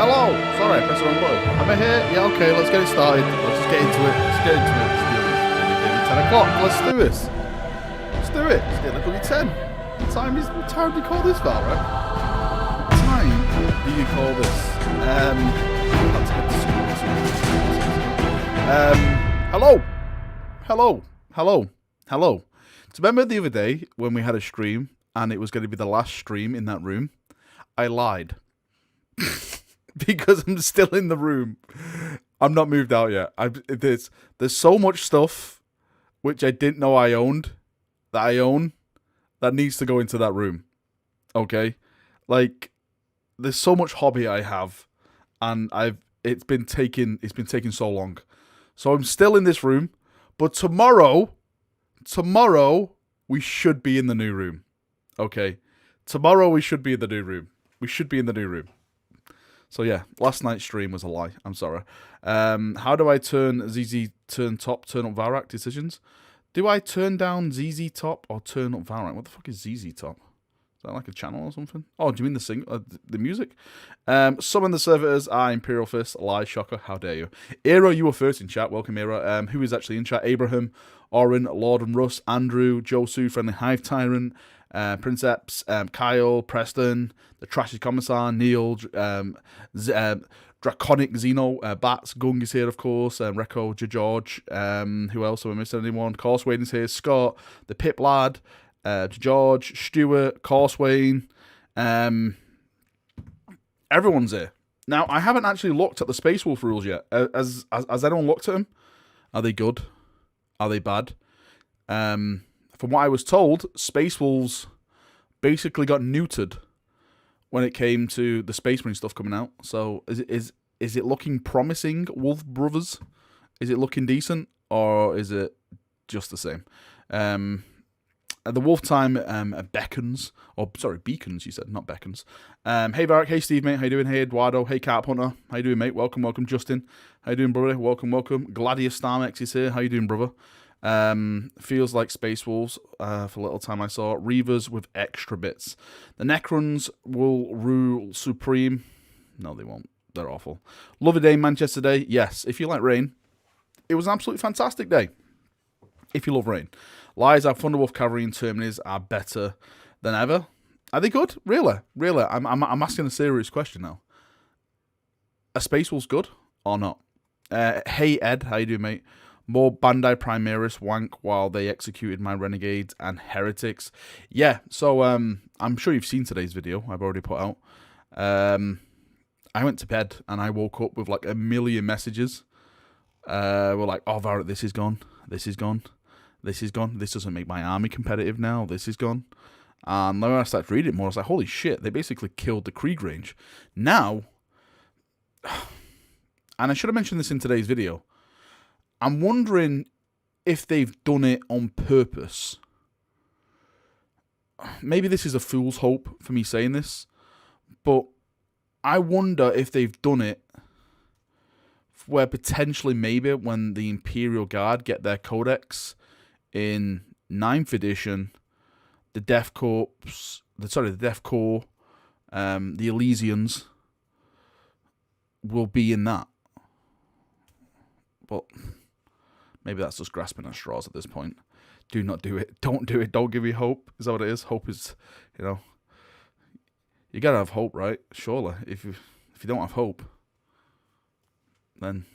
Hello! Sorry, I pressed the wrong button. Am I here? Yeah, okay, let's get it started. Let's just get into it. Let's get into it. It's 10 o'clock. Let's do this. Let's do it. It's nearly bloody 10. What time do you call this, Valrak? What time do you call this? Hello! Hello! Hello! Hello! Do you remember the other day when we had a stream and it was going to be the last stream in that room? I lied. Because I'm still in the room. I'm not moved out yet. There's so much stuff which I didn't know I owned, that I own, that needs to go into that room. Okay? Like, there's so much hobby I have, and it's been taking so long. So I'm still in this room, but tomorrow we should be in the new room. Okay? Tomorrow we should be in the new room. We should be in the new room. So yeah, last night's stream was a lie. I'm sorry. How do I turn turn up Valrak decisions? Do I turn down ZZ top or turn up Valrak? What the fuck is ZZ top? Is that like a channel or something? Oh, do you mean the music? Summon the servitors are Imperial Fist. Lie, shocker. How dare you? Era, you were first in chat. Welcome, Era. Who is actually in chat? Abraham, Oren, Lord and Russ, Andrew, Josu, Friendly Hive Tyrant, Princeps, Kyle, Preston, the Trashy Commissar, Neil, Draconic Zeno, Bats, Gung is here, of course, Recco, George, who else? Have I missed anyone? Corswain is here, Scott, the Pip Lad, George, Stuart, Corswain, everyone's here. Now, I haven't actually looked at the Space Wolf rules yet. Has anyone looked at them? Are they good? Are they bad? From what I was told, Space Wolves basically got neutered when it came to the Space Marine stuff coming out. So is it looking promising, Wolf Brothers? Is it looking decent, or is it just the same? The Wolf Time beckons, or sorry, beacons. You said, not beckons. Hey Varric, hey Steve, mate, how you doing? Hey Eduardo, hey Carp Hunter, how you doing, mate? Welcome, Justin. How you doing, brother? Welcome. Gladius Starmex is here. How you doing, brother? Feels like Space Wolves for a little time I saw. Reavers with extra bits. The Necrons will rule supreme. No, they won't. They're awful. Love a day in Manchester Day. Yes, if you like rain, it was an absolutely fantastic day. If you love rain. Lies, our Thunderwolf Cavalry and Terminators are better than ever. Are they good? Really? I'm asking a serious question now. Are Space Wolves good or not? Hey Ed, how you doing, mate? More Bandai Primaris wank while they executed my Renegades and Heretics. Yeah, so I'm sure you've seen today's video I've already put out. I went to bed and I woke up with like a million messages. We're like, oh, Varric, this is gone. This is gone. This is gone. This doesn't make my army competitive now. This is gone. And then when I started reading it more, I was like, holy shit, they basically killed the Krieg range. Now, and I should have mentioned this in today's video, I'm wondering if they've done it on purpose. Maybe this is a fool's hope for me saying this, but I wonder if they've done it where potentially maybe when the Imperial Guard get their codex in 9th edition, the Death Corps, the Elysians will be in that. But maybe that's just grasping at straws at this point. Do not do it. Don't do it. Don't give me hope. Is that what it is? Hope is, you gotta have hope, right? Surely. If you don't have hope, then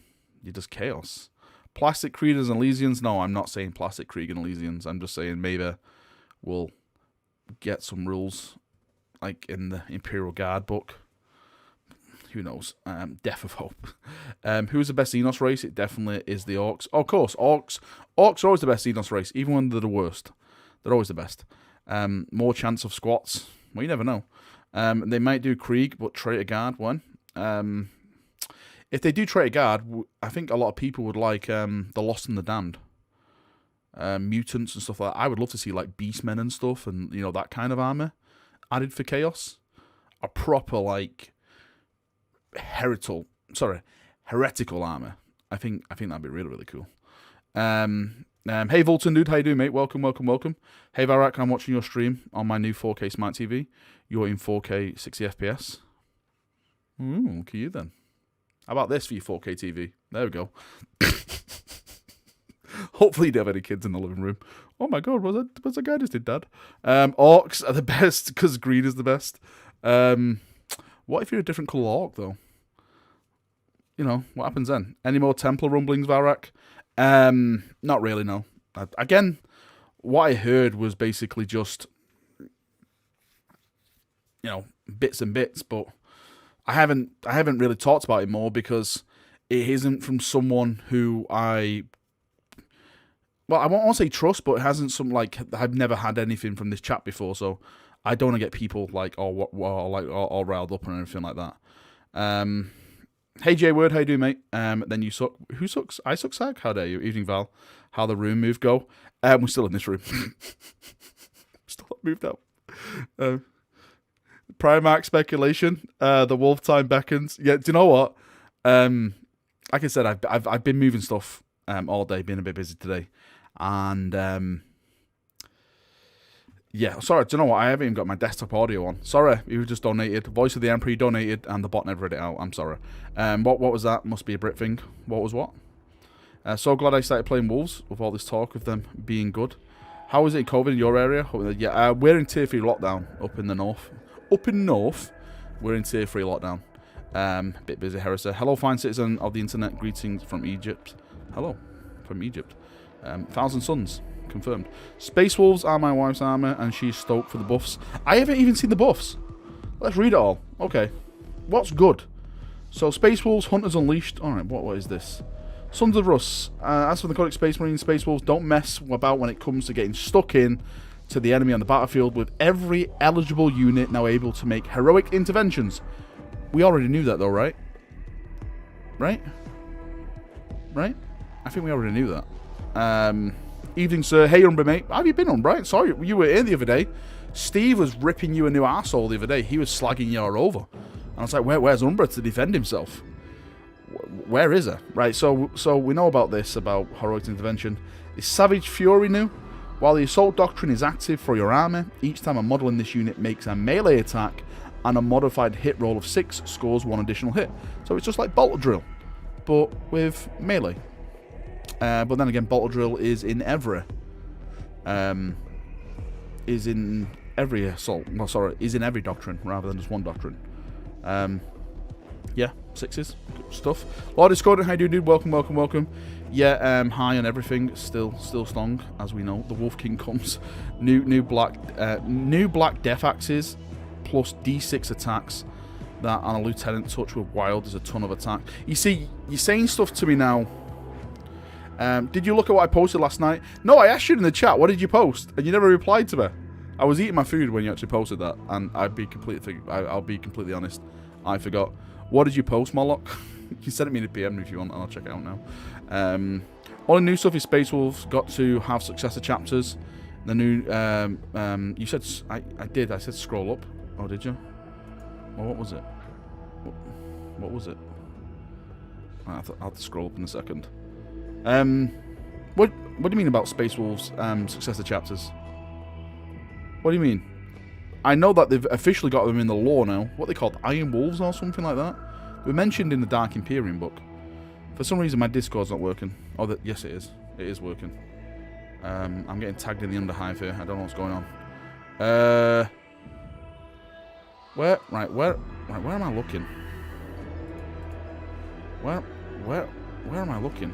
you're just chaos. Plastic Creeders and Elysians? No, I'm not saying Plastic Krieg and Elysians. I'm just saying maybe we'll get some rules like in the Imperial Guard book. Who knows? Death of Hope. Who is the best Xenos race? It definitely is the Orcs. Oh, of course, Orcs. Orcs are always the best Xenos race, even when they're the worst. They're always the best. More chance of squats. Well, you never know. They might do Krieg, but Traitor Guard, one. If they do Traitor Guard, I think a lot of people would like the Lost and the Damned. Mutants and stuff like that. I would love to see like Beastmen and stuff and, that kind of armor added for Chaos. A proper, like, heretical armor. I think that'd be really, really cool. Hey Volton dude, how you doing, mate? Welcome. Hey Valrak, I'm watching your stream on my new 4K Smart TV. You're in 4K 60 FPS. Ooh, look at you then. How about this for your 4K TV? There we go. Hopefully you don't have any kids in the living room. Oh my god, what's that guy just did, Dad? Orcs are the best because green is the best. What if you're a different colour orc, though? You know, what happens then? Any more Templar rumblings, Valrak? Not really, no. Again, what I heard was basically just, you know, bits and bits, but I haven't really talked about it more because it isn't from someone who I won't want to say trust, but it hasn't I've never had anything from this chat before, so I don't want to get people all riled up and anything like that. Hey J Word, how you doing, mate? Then you suck. Who sucks? I suck, Sag. How dare you? Evening, Val. How the room move go? We're still in this room. Still not moved out. Primark speculation. The wolf time beckons. Yeah. Do you know what? Like I said, I've been moving stuff all day, been a bit busy today, and yeah. Sorry, do you know what? I haven't even got my desktop audio on. Sorry, you just donated. Voice of the Emperor donated, and the bot never read it out. I'm sorry. What was that? Must be a Brit thing. What was what? So glad I started playing Wolves with all this talk of them being good. How is it COVID in your area? Yeah, we're in Tier 3 lockdown up in the north. Up in north, we're in Tier 3 lockdown. Bit busy, Heresy. Hello, fine citizen of the internet. Greetings from Egypt. Hello, from Egypt. Thousand Suns, confirmed. Space Wolves are my wife's armor, and she's stoked for the buffs. I haven't even seen the buffs. Let's read it all. Okay. What's good? So, Space Wolves, Hunters Unleashed. Alright, what is this? Sons of Rus. As for the Codic Space Marine, Space Wolves don't mess about when it comes to getting stuck in to the enemy on the battlefield, with every eligible unit now able to make heroic interventions. We already knew that, though, right? Right? I think we already knew that. Evening, sir. Hey, Umbra, mate. How have you been, Umbra? Sorry, you were in the other day. Steve was ripping you a new arsehole the other day. He was slagging you all over. And I was like, where's Umbra to defend himself? Where is her? Right, so we know about this, about heroic intervention. Is Savage Fury new? While the Assault Doctrine is active for your army, each time a model in this unit makes a melee attack and a modified hit roll of 6 scores 1 additional hit. So it's just like Bolter Drill, but with melee. But then again, Bolter Drill is in every assault. No, sorry, is in every doctrine rather than just one doctrine. Yeah, 6s, good stuff. Lord Discordant, how you doing, dude? Welcome. Yeah, high on everything, still strong, as we know. The Wolf King comes. New black Death Axes plus D6 attacks. That on a Lieutenant Touch with Wild is a ton of attack. You see, you're saying stuff to me now. Did you look at what I posted last night? No, I asked you in the chat, what did you post? And you never replied to me. I was eating my food when you actually posted that, and I'll be completely honest, I forgot. What did you post, Moloch? You send it me in a PM if you want, and I'll check it out now. All the new stuff is Space Wolves got to have successor chapters. The new, you said, I did, I said scroll up. Oh, did you? Well, what was it? What was it? I'll have to scroll up in a second. What do you mean about Space Wolves successor chapters? What do you mean? I know that they've officially got them in the lore now. What they called Iron Wolves or something like that. They were mentioned in the Dark Imperium book. For some reason, my Discord's not working. Oh, yes, it is. It is working. I'm getting tagged in the Underhive here. I don't know what's going on. Where am I looking? Where am I looking?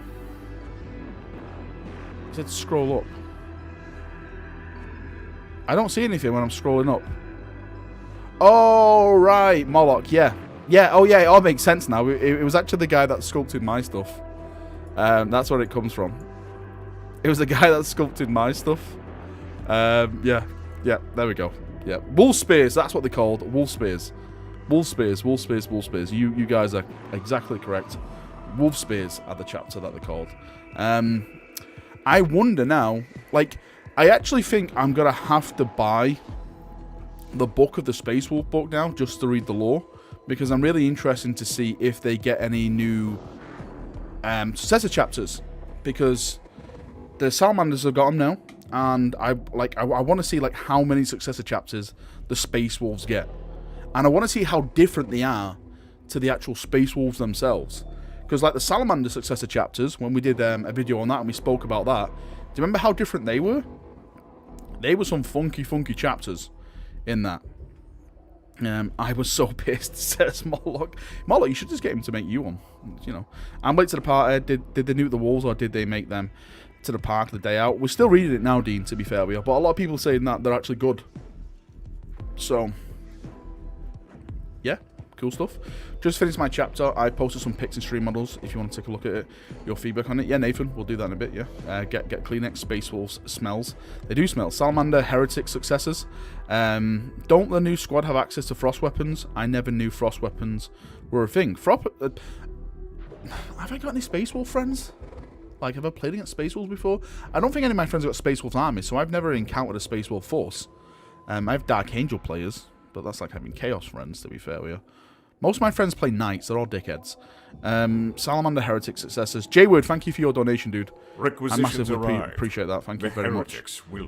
It said scroll up. I don't see anything when I'm scrolling up. Oh, right. Moloch, yeah. Yeah, oh yeah, it all makes sense now. It was actually the guy that sculpted my stuff. That's where it comes from. It was the guy that sculpted my stuff. Yeah, there we go. Yeah, Wolf Spears, that's what they're called. Wolf Spears. Wolf Spears. You guys are exactly correct. Wolf Spears are the chapter that they're called. I wonder now, like, I actually think I'm going to have to buy the book of the Space Wolf book now just to read the lore, because I'm really interested to see if they get any new successor chapters, because the Salamanders have got them now, and I want to see like how many successor chapters the Space Wolves get, and I want to see how different they are to the actual Space Wolves themselves. Because like the Salamander successor chapters, when we did a video on that and we spoke about that, do you remember how different they were? They were some funky chapters in that. I was so pissed. Says Moloch. Moloch, you should just get him to make you one. You know. I'm late to the party. Did they nuke the wolves or did they make them to the park the day out? We're still reading it now, Dean, to be fair with you. But a lot of people saying that they're actually good. So, yeah. Cool stuff. Just finished my chapter. I posted some pics and stream models if you want to take a look at it. Your feedback on it. Yeah, Nathan, we'll do that in a bit, yeah. Get Kleenex, Space Wolves smells. They do smell. Salamander, Heretic successors. Don't the new squad have access to frost weapons? I never knew frost weapons were a thing. Have I got any Space Wolf friends? Like, have I played against Space Wolves before? I don't think any of my friends have got Space Wolf armies, so I've never encountered a Space Wolf force. I have Dark Angel players, but that's like having Chaos friends, to be fair with you. Most of my friends play Knights. They're all dickheads. Salamander Heretic successors. J-Word, thank you for your donation, dude. I massively appreciate that. Thank you very much.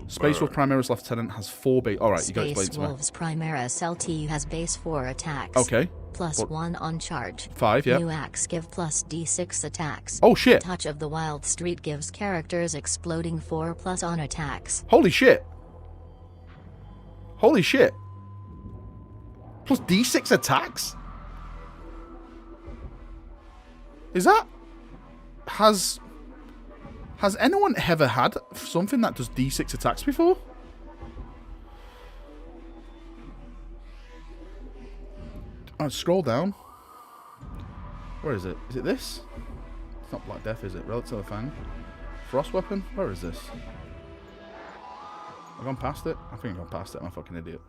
Space Wolf Primaris Lieutenant has 4 base... Alright, you gotta explain it to me. Space Wolves Primaris LT has base 4 attacks. Okay. +1 on charge. 5, yeah. New axe give +D6 attacks. Oh, shit. Touch of the Wild Street gives characters exploding 4+ on attacks. Holy shit. Holy shit. Plus D6 attacks? Is that... Has anyone ever had something that does D6 attacks before? Oh, scroll down. Where is it? Is it this? It's not Black Death, is it? Relic of the Fang. Frost Weapon? Where is this? Have I gone past it? I think I've gone past it. I'm a fucking idiot.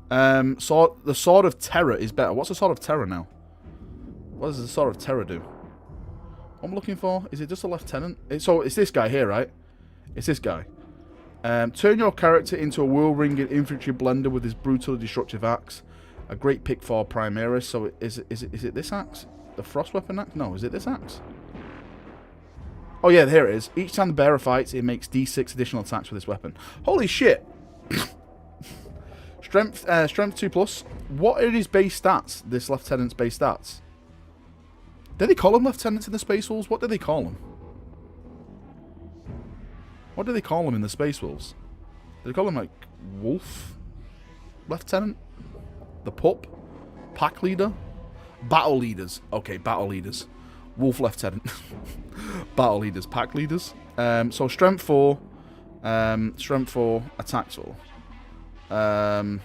The Sword of Terror is better. What's the Sword of Terror now? What does the Sword of Terror do? What I'm looking for? Is it just a lieutenant? So it's this guy here, right? It's this guy. Turn your character into a whirlringing infantry blender with his brutally destructive axe. A great pick for Primaris. So is it this axe? The frost weapon axe? No, is it this axe? Oh yeah, here it is. Each time the bearer fights, it makes D6 additional attacks with this weapon. Holy shit! Strength 2+. What are his base stats? This lieutenant's base stats. Did they call him lieutenants in the Space Wolves? What do they call him? What do they call him in the Space Wolves? Do they call him like Wolf Lieutenant? The Pup? Pack Leader? Battle Leaders. Okay, Battle Leaders. Wolf Lieutenant. Battle Leaders. Pack Leaders. So Strength 4. Strength 4. Attack 4.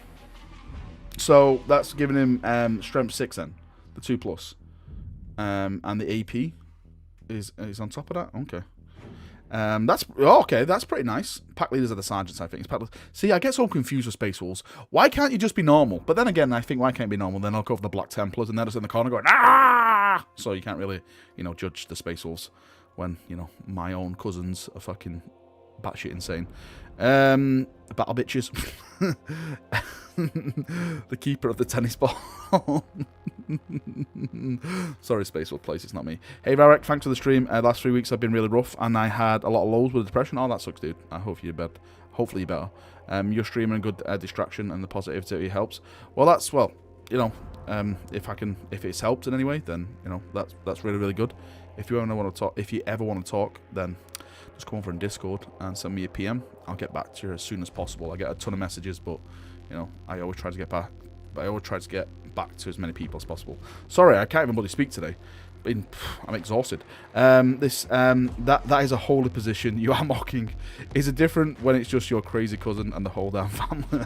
So that's giving him Strength 6 then. The 2+. And the AP is on top of that. Okay. That's pretty nice. Pack leaders are the sergeants, I think. See, I get so confused with Space Wolves. Why can't you just be normal? But then again, I think why can't it be normal? Then I'll go for the Black Templars, and they're just in the corner going ah. So you can't really, judge the Space Wolves when my own cousins are fucking batshit insane. Battle bitches. The keeper of the tennis ball. Sorry, Space Wolf Place, it's not me. Hey, Valrak, thanks for the stream. Last 3 weeks have been really rough, and I had a lot of lows with depression. Oh, that sucks, dude. I hope you're better. Hopefully you're better. You're streaming good distraction, and the positivity helps. Well, if it's helped in any way, then that's really, really good. If you ever want to talk, then just come over in Discord and send me a PM. I'll get back to you as soon as possible. I get a ton of messages, but I always try to get back. But I always try to get back to as many people as possible. Sorry, I can't even bloody speak today. I'm exhausted. That is a holy position. You are mocking. Is it different when it's just your crazy cousin and the whole damn family?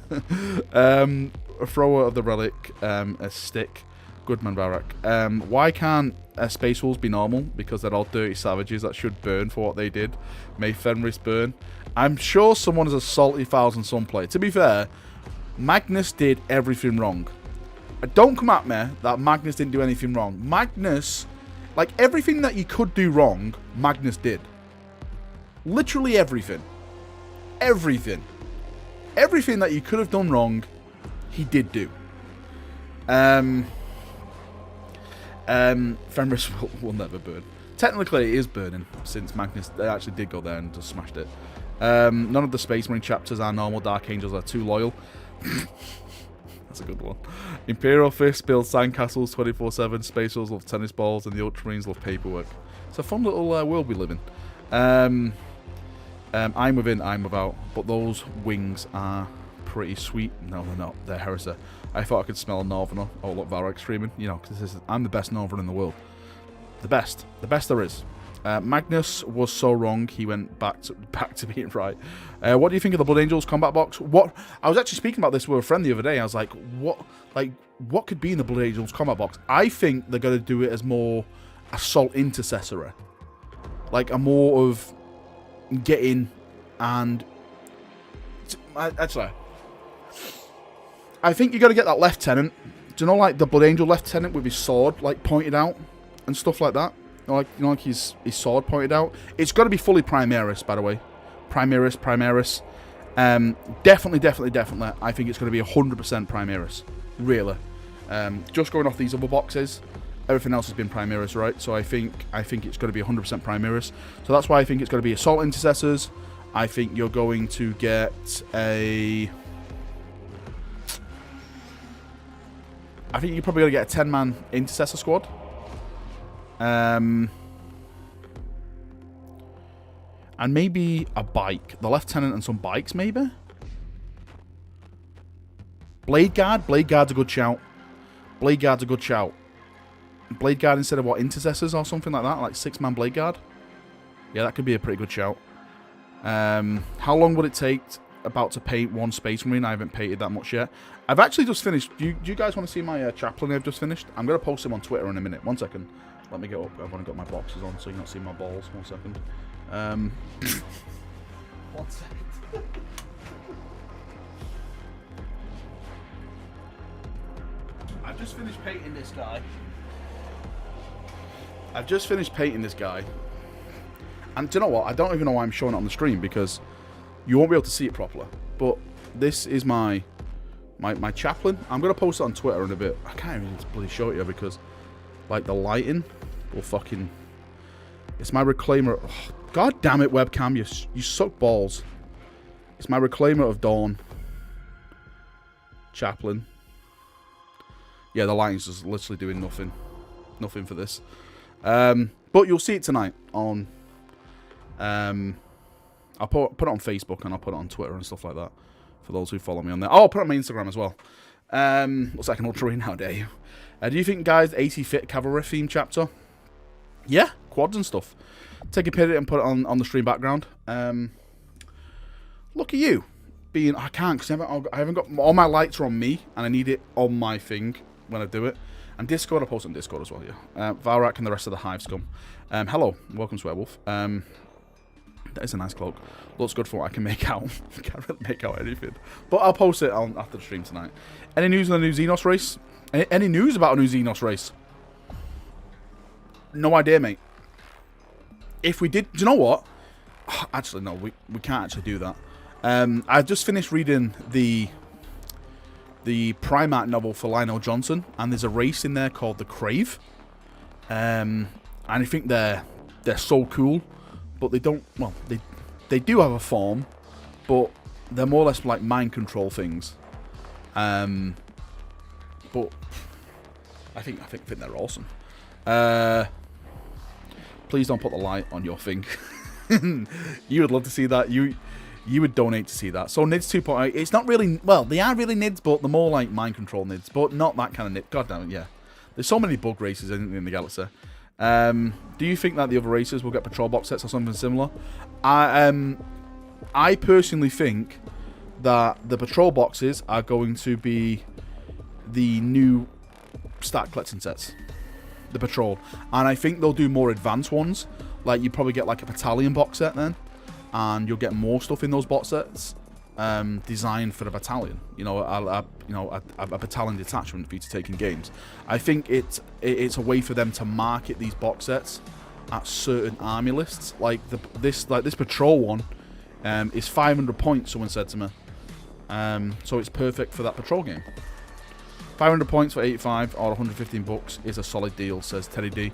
A thrower of the relic, a stick. Good man, Valrak. Why can't Space Wolves be normal? Because they're all dirty savages that should burn for what they did. May Fenris burn. I'm sure someone has a salty thousand some play. To be fair, Magnus did everything wrong. Don't come at me that Magnus didn't do anything wrong. Magnus, like everything that you could do wrong, Magnus did. Literally everything. Everything. Everything that you could have done wrong, he did do. Fenris will never burn. Technically, it is burning, since Magnus they actually did go there and just smashed it. None of the Space Marine chapters are normal. Dark Angels are too loyal. That's a good one. Imperial Fist builds sandcastles 24/7. Space Wolves love tennis balls, and the Ultramarines love paperwork. It's a fun little world we live in. I'm within, I'm without, but those wings are pretty sweet. No, they're not. They're heresy. I thought I could smell a Northerner. Oh, look, Valrak streaming. You know, because I'm the best Northerner in the world. The best there is. Magnus was so wrong. He went back to being right. What do you think of the Blood Angels combat box? What I was actually speaking about this with a friend the other day. I was like, what could be in the Blood Angels combat box? I think they're going to do it as more assault intercessory, like a more of getting and actually, I think you got to get that lieutenant. Do you know, like the Blood Angel lieutenant with his sword like pointed out and stuff like that? Like, you know, like his sword pointed out. It's got to be fully Primaris, by the way. Primaris. Definitely. I think it's going to be 100% Primaris. Really. Just going off these other boxes, everything else has been Primaris, right? So I think it's going to be 100% Primaris. So that's why I think it's going to be Assault Intercessors. I think you're going to get a... I think you're probably going to get a 10-man Intercessor squad. And maybe a bike. The lieutenant and some bikes, maybe? Blade Guard? Blade Guard's a good shout. Blade Guard instead of what? Intercessors or something like that? Like 6-man Blade Guard? Yeah, that could be a pretty good shout. How long would it take about to paint one Space Marine? I haven't painted that much yet. I've actually just finished. Do you guys want to see my chaplain I've just finished? I'm going to post him on Twitter in a minute. 1 second. Let me get up. I've only got my boxes on, so you're not seeing my balls. 1 second. 1 second. I've just finished painting this guy. And do you know what? I don't even know why I'm showing it on the stream, because you won't be able to see it properly. But this is my chaplain. I'm going to post it on Twitter in a bit. I can't even bloody show it you because, like, the lighting will fucking... It's my Reclaimer... Oh, God damn it, webcam. You suck balls. It's my Reclaimer of Dawn. Chaplain. Yeah, the lighting's just literally doing nothing. Nothing for this. But you'll see it tonight on... I'll put it on Facebook and I'll put it on Twitter and stuff like that for those who follow me on there. Oh, I'll put it on my Instagram as well. Looks like an ultra. How dare you? Do you think, guys, 80 Fit Cavalry theme chapter? Yeah, quads and stuff. Take a picture and put it on the stream background. Look at you. I can't because I haven't got... All my lights are on me and I need it on my thing when I do it. And Discord, I'll post it on Discord as well, yeah. Valrak and the rest of the Hive scum. Hello, welcome to Werewolf. That is a nice cloak. Looks good for what I can make out. I can't really make out anything. But I'll post it on after the stream tonight. Any news on the new Xenos race? Any news about a new Xenos race? No idea, mate. If we did... Do you know what? Actually, no. We can't actually do that. I've just finished reading the Primarch novel for Lionel Johnson. And there's a race in there called the Crave. And I think they're so cool. But they don't... Well, they do have a form. But they're more or less like mind control things. But I think they're awesome. Please don't put the light on your thing. You would love to see that. You would donate to see that. So NIDS 2.8, it's not really... Well, they are really NIDS, but they're more like mind control NIDS. But not that kind of NIDS. God damn it, yeah. There's so many bug races in the galaxy. Do you think that the other races will get patrol box sets or something similar? I personally think that the patrol boxes are going to be the new stat collecting sets. The patrol. And I think they'll do more advanced ones. Like, you probably get like a battalion box set then. And you'll get more stuff in those box sets. Designed for the battalion. You know, a battalion detachment for you to take in games. I think it's a way for them to market these box sets at certain army lists. Like this patrol one is 500 points, someone said to me. So it's perfect for that patrol game. 500 points for 85 or 115 bucks is a solid deal, says Teddy D.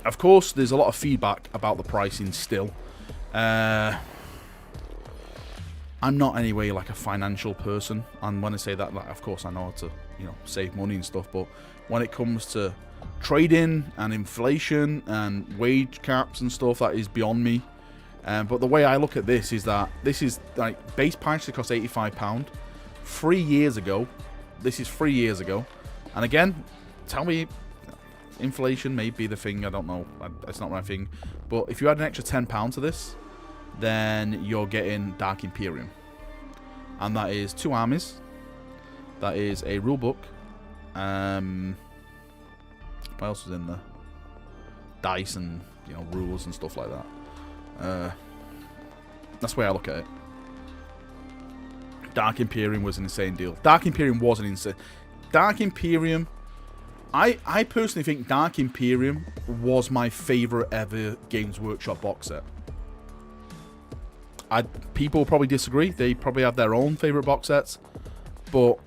Of course, there's a lot of feedback about the pricing still. I'm not anyway like a financial person, and when I say that, like, of course I know how to, you know, save money and stuff, but when it comes to trading and inflation and wage caps and stuff, that is beyond me. But the way I look at this is that this is like base price that cost £85 3 years ago. This is 3 years ago, and again, tell me, inflation may be the thing. I don't know. It's not my thing. But if you add an extra £10 to this, then you're getting Dark Imperium, and that is 2 armies. That is a rule book. What else was in there? Dice and, you know, rules and stuff like that. That's the way I look at it. Dark Imperium was an insane deal. Dark Imperium was an insane. Dark Imperium. I personally think Dark Imperium was my favorite ever Games Workshop box set. People probably disagree. They probably have their own favorite box sets, but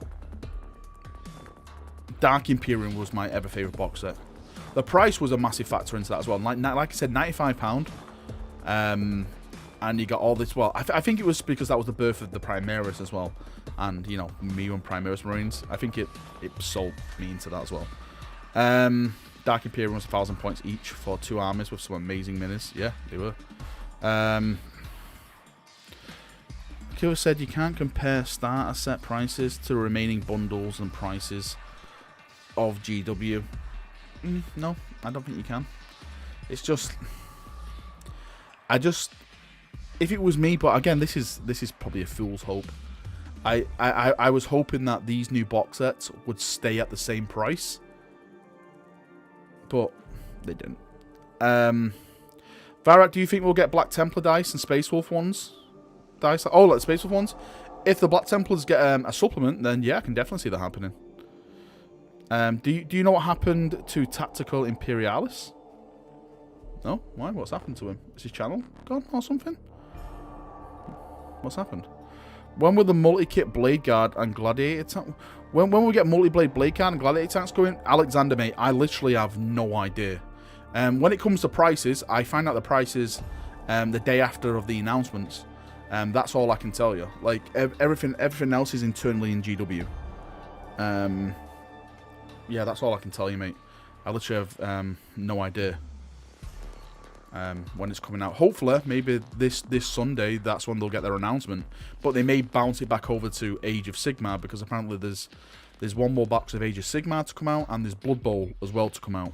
Dark Imperium was my ever favorite box set. The price was a massive factor into that as well. Like I said, £95, and you got all this. Well, I think it was because that was the birth of the Primaris as well, and you know, me and Primaris Marines. I think it sold me into that as well. Dark Imperium was 1,000 points each for 2 armies with some amazing minis. Yeah, they were. Killer said you can't compare starter set prices to remaining bundles and prices of GW. No, I don't think you can. It's just, if it was me, but again, this is probably a fool's hope. I was hoping that these new box sets would stay at the same price, but they didn't. Valrak, do you think we'll get Black Templar dice and Space Wolf ones? Dice? Oh, like the Space Wolf ones? If the Black Templars get a supplement, then yeah, I can definitely see that happening. Do you know what happened to Tactical Imperialis? No? Why? What's happened to him? Is his channel gone or something? What's happened? When will the multi-kit Blade Guard and Gladiator tank... When will we get multi-blade Blade Guard and Gladiator tanks going? Alexander, mate, I literally have no idea. When it comes to prices, I find out the prices the day after of the announcements. That's all I can tell you. Like, everything else is internally in GW. Yeah, that's all I can tell you, mate. I literally have no idea when it's coming out. Hopefully, maybe this Sunday, that's when they'll get their announcement. But they may bounce it back over to Age of Sigmar, because apparently there's one more box of Age of Sigmar to come out, and there's Blood Bowl as well to come out.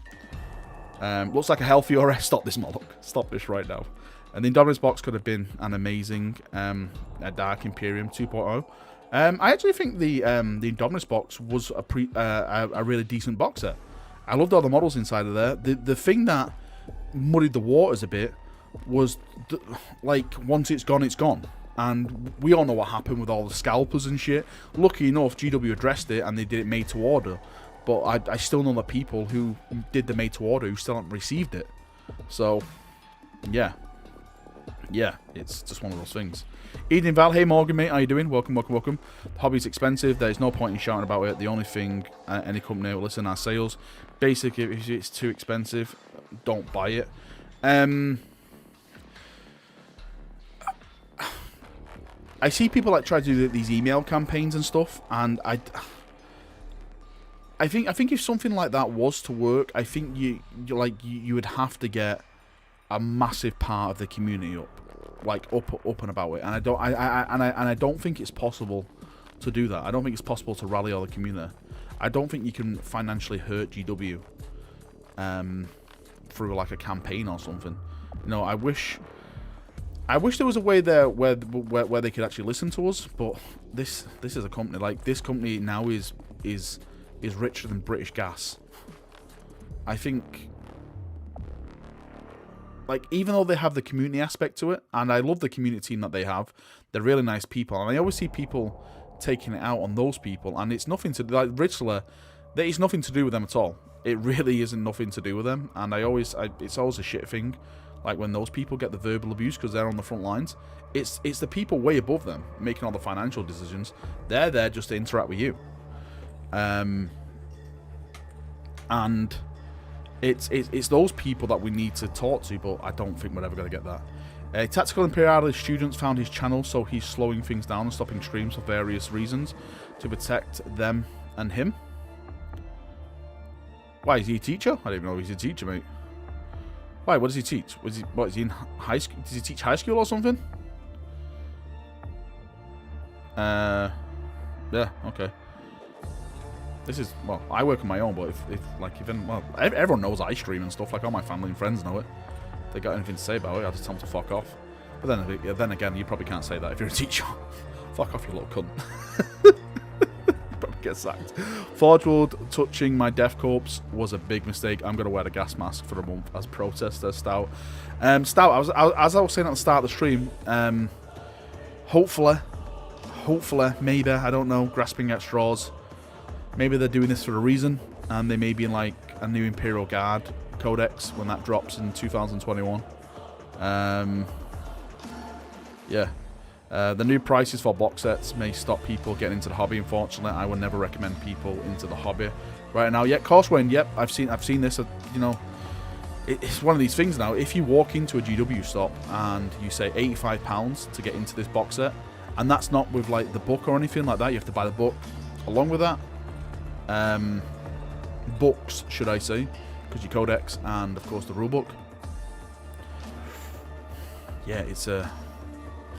Looks like a healthy RS. Stop this, Moloch. Stop this right now. And the Indominus box could have been an amazing Dark Imperium 2.0. I actually think the Indominus box was a really decent box set. I loved all the models inside of there. The thing that muddied the waters a bit was like, once it's gone, it's gone. And we all know what happened with all the scalpers and shit. Lucky enough, GW addressed it and they did it made to order. But I still know the people who did the made to order who still haven't received it. So, yeah. Yeah, it's just one of those things. Evening Val, hey Morgan mate, how you doing? Welcome, welcome, welcome. The hobby's expensive, there's no point in shouting about it. The only thing any company will listen are sales. Basically, if it's too expensive, don't buy it. I see people like try to do these email campaigns and stuff, and I think if something like that was to work, I think you would have to get a massive part of the community up and about it, and I don't think it's possible to do that. I don't think it's possible to rally all the community. I don't think you can financially hurt GW through like a campaign or something. You know, I wish there was a way there where they could actually listen to us, but this is a company, like, this company now is richer than British Gas. I think, like, even though they have the community aspect to it, and I love the community team that they have, they're really nice people, and I always see people taking it out on those people, and it's nothing to do, like Ritzler, it's nothing to do with them at all. It really isn't nothing to do with them, and it's always a shit thing, like when those people get the verbal abuse because they're on the front lines. It's the people way above them making all the financial decisions. They're there just to interact with you, and it's those people that we need to talk to, but I don't think we're ever going to get that. Tactical Imperialist students found his channel, so he's slowing things down and stopping streams for various reasons to protect them and him. Why, is he a teacher? I don't even know he's a teacher, mate. Why, what does he teach? What is he in high school? Does he teach high school or something? Yeah, okay. This is, well, I work on my own, but well, everyone knows I stream and stuff. Like, all my family and friends know it. If they got anything to say about it, I just tell them to fuck off. But then again, you probably can't say that if you're a teacher. Fuck off, you little cunt. Probably get sacked. Forge World touching my death corpse was a big mistake. I'm gonna wear the gas mask for a month as protester. Stout. Stout. As I was saying at the start of the stream, hopefully, maybe, I don't know, grasping at straws. Maybe they're doing this for a reason, and they may be in like a new Imperial Guard Codex when that drops in 2021. Yeah. The new prices for box sets may stop people getting into the hobby. Unfortunately, I would never recommend people into the hobby right now. Yeah, Corswain. Yep, I've seen this. You know, it's one of these things now. If you walk into a GW stop and you say £85 to get into this box set, and that's not with like the book or anything like that, you have to buy the book along with that. Books, should I say, because your codex and of course the rulebook. Yeah, it's a.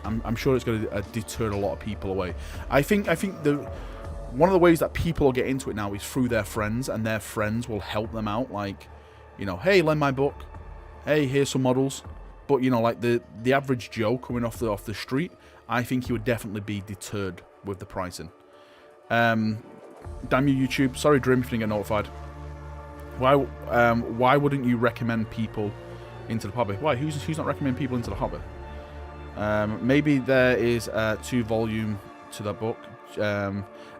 I'm sure it's going to deter a lot of people away. I think one of the ways that people will get into it now is through their friends, and their friends will help them out. Like, you know, hey, lend my book. Hey, here's some models. But you know, like the average Joe coming off the street, I think he would definitely be deterred with the pricing. Damn you, YouTube. Sorry, Dream, if you didn't get notified. Why wouldn't you recommend people into the hobby? Why? Who's not recommending people into the hobby? Maybe there is a 2-volume to that book.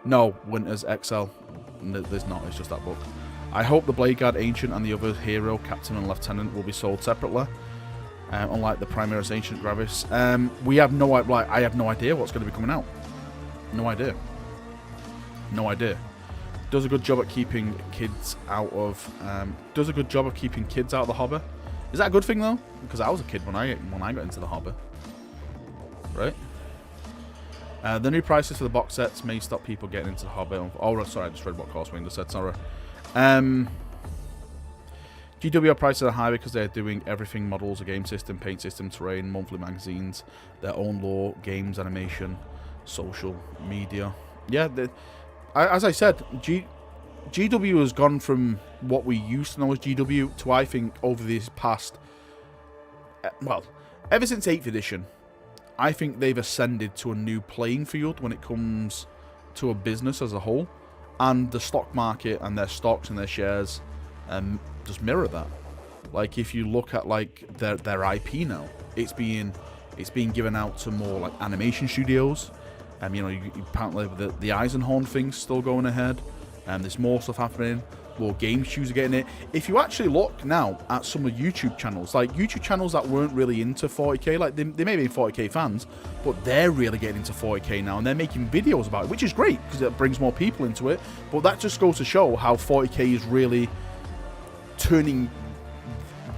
No, Winters XL. There's not. It's just that book. I hope the Blade Guard Ancient and the other hero, Captain and Lieutenant, will be sold separately. Unlike the Primaris Ancient Gravis. We have no, like, I have no idea what's going to be coming out. No idea. No idea. Does a good job at keeping kids out of. Does a good job of keeping kids out of the hobby. Is that a good thing though? Because I was a kid when I got into the hobby. Right. The new prices for the box sets may stop people getting into the hobby. Oh, sorry, I just read what Corswing just said. Sorry. GW prices are high because they're doing everything: models, a game system, paint system, terrain, monthly magazines, their own lore, games, animation, social media. Yeah, as I said, GW has gone from what we used to know as GW to, I think, over this past, well, ever since 8th edition, I think they've ascended to a new playing field when it comes to a business as a whole, and the stock market and their stocks and their shares just mirror that. Like, if you look at like their IP now, it's being given out to more like animation studios. You know, apparently the Eisenhorn thing's still going ahead, and there's more stuff happening. More game studios are getting it. If you actually look now at some of the YouTube channels, like YouTube channels that weren't really into 40k, like they may be 40k fans, but they're really getting into 40k now, and they're making videos about it, which is great because it brings more people into it. But that just goes to show how 40k is really turning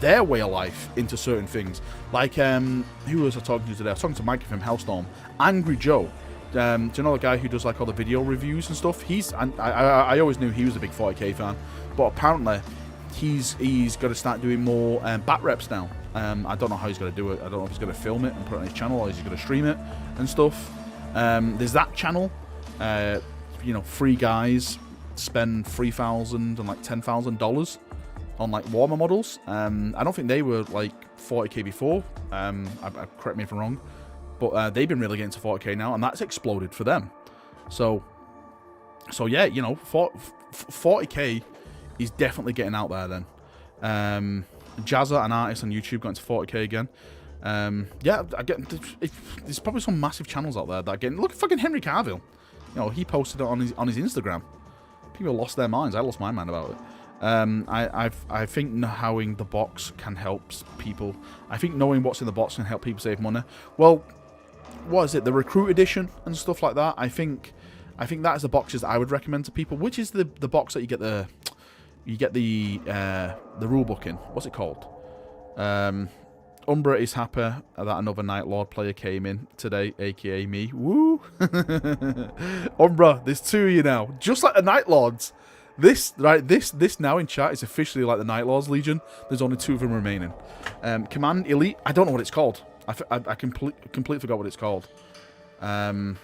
their way of life into certain things. Like, who was I talking to today? I was talking to Mike from Hellstorm. Angry Joe. Do you know the guy who does like all the video reviews and stuff? I always knew he was a big 40k fan, but apparently he's got to start doing more bat reps now. I don't know how he's going to do it. I don't know if he's going to film it and put it on his channel, or is he going to stream it and stuff. There's that channel. You know, 3 guys spend $3,000 and like $10,000 on like Warhammer models. I don't think they were like 40k before. Correct me if I'm wrong. But they've been really getting to 40k now, and that's exploded for them. So yeah, you know, 40k is definitely getting out there then. Jazza, an artist on YouTube, got into 40k again. Yeah, there's probably some massive channels out there that are getting. Look at fucking Henry Cavill. You know, he posted it on his Instagram. People lost their minds. I lost my mind about it. I think knowing the box can help people. I think knowing what's in the box can help people save money. Well, what is it? The Recruit Edition and stuff like that. I think that is the boxes I would recommend to people. Which is the box that you get the rule book in. What's it called? Umbra is happy that another Night Lord player came in today, aka me. Woo! Umbra, there's 2 of you now. Just like the Night Lords. This now in chat is officially like the Night Lords Legion. There's only 2 of them remaining. Command Elite, I don't know what it's called. I completely forgot what it's called. Yeah,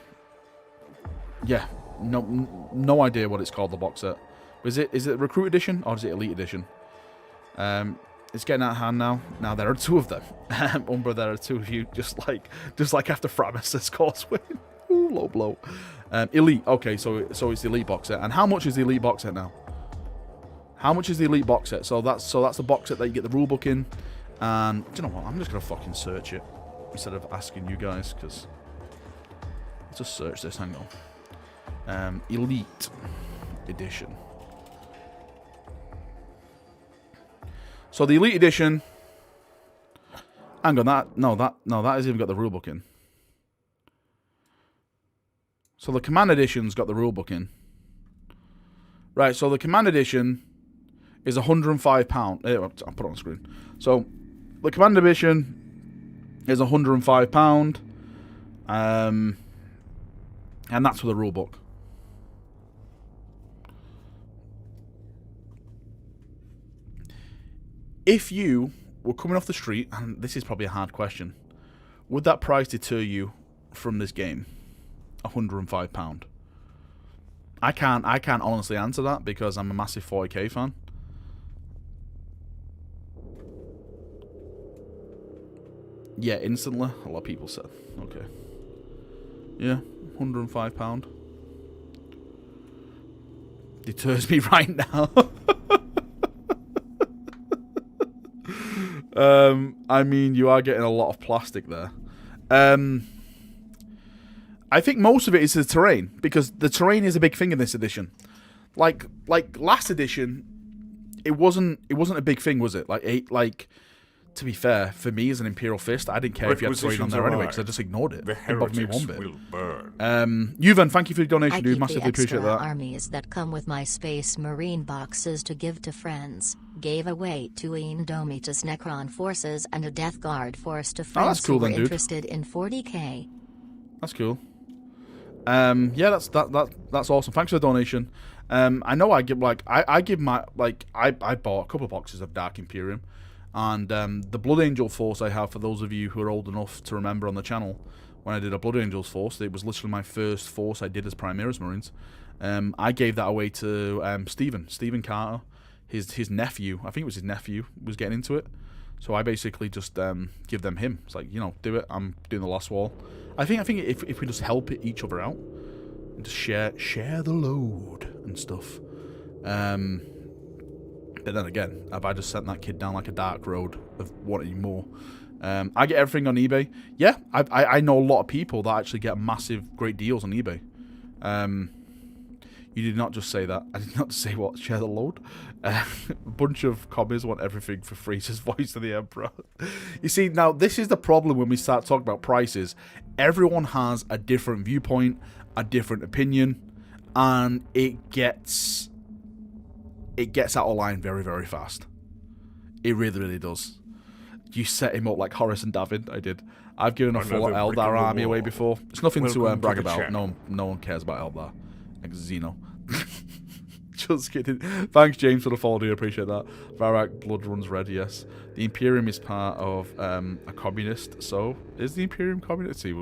no idea what it's called, the box set. Is it Recruit Edition or is it Elite Edition? It's getting out of hand now. Now there are 2 of them. Umbra, there are 2 of you, just like after Framus' course win. Ooh, low blow. Elite. Okay, so it's the Elite box set. And how much is the Elite box set now? How much is the Elite box set? So that's the box set that you get the rulebook in. And do you know what? I'm just gonna fucking search it instead of asking you guys, because let's just search this. Hang on. Elite Edition. So the Elite Edition. Hang on, that has even got the rulebook in. So the Command Edition's got the rulebook in. Right, so the Command Edition is £105. I'll put it on the screen. So the Command Edition is £105. And that's for the rulebook. If you were coming off the street, and this is probably a hard question, would that price deter you from this game? £105. I can't honestly answer that because I'm a massive 40k fan. Yeah, instantly, a lot of people said. Okay. Yeah, £105. Deters me right now. I mean, you are getting a lot of plastic there. I think most of it is the terrain, because the terrain is a big thing in this edition. Like last edition, it wasn't a big thing, was it? Like to be fair, for me as an Imperial Fist, I didn't care if you had terrain on there anyway, because I just ignored it. It bothered me one bit. Yuvan, thank you for the donation, dude. Massively appreciate that. Armies that come with my Space Marine boxes to give to friends. Gave away 2 Indomitus Necron forces and a Death Guard force to friends cool, who were then, dude. interested in 40k. That's cool. Yeah, that's awesome. Thanks for the donation. I know I give I bought a couple of boxes of Dark Imperium, and the Blood Angel force I have, for those of you who are old enough to remember on the channel, when I did a Blood Angels force, it was literally my first force I did as Primaris Marines. I gave that away to Stephen Carter. His nephew, I think it was his nephew, was getting into it. So I basically just give them him. It's like, do it. I'm doing the Lost Wall. I think if we just help each other out and just share the load and stuff. But then again, have I just sent that kid down like a dark road of wanting more? I get everything on eBay. Yeah, I know a lot of people that actually get massive, great deals on eBay. You did not just say that. I did not say what? Share the load? A bunch of commies want everything for free, says Voice of the Emperor. You see, now this is the problem when we start talking about prices. Everyone has a different viewpoint, a different opinion, and it gets out of line very, very fast. It really, really does. You set him up like Horace and David. I did. I've given a full Eldar army away before. It's nothing to brag about. No one cares about Eldar. Like Xeno. Just kidding. Thanks, James, for the follow. I appreciate that. Valrak, blood runs red, yes. The Imperium is part of a communist. So, is the Imperium communist? See,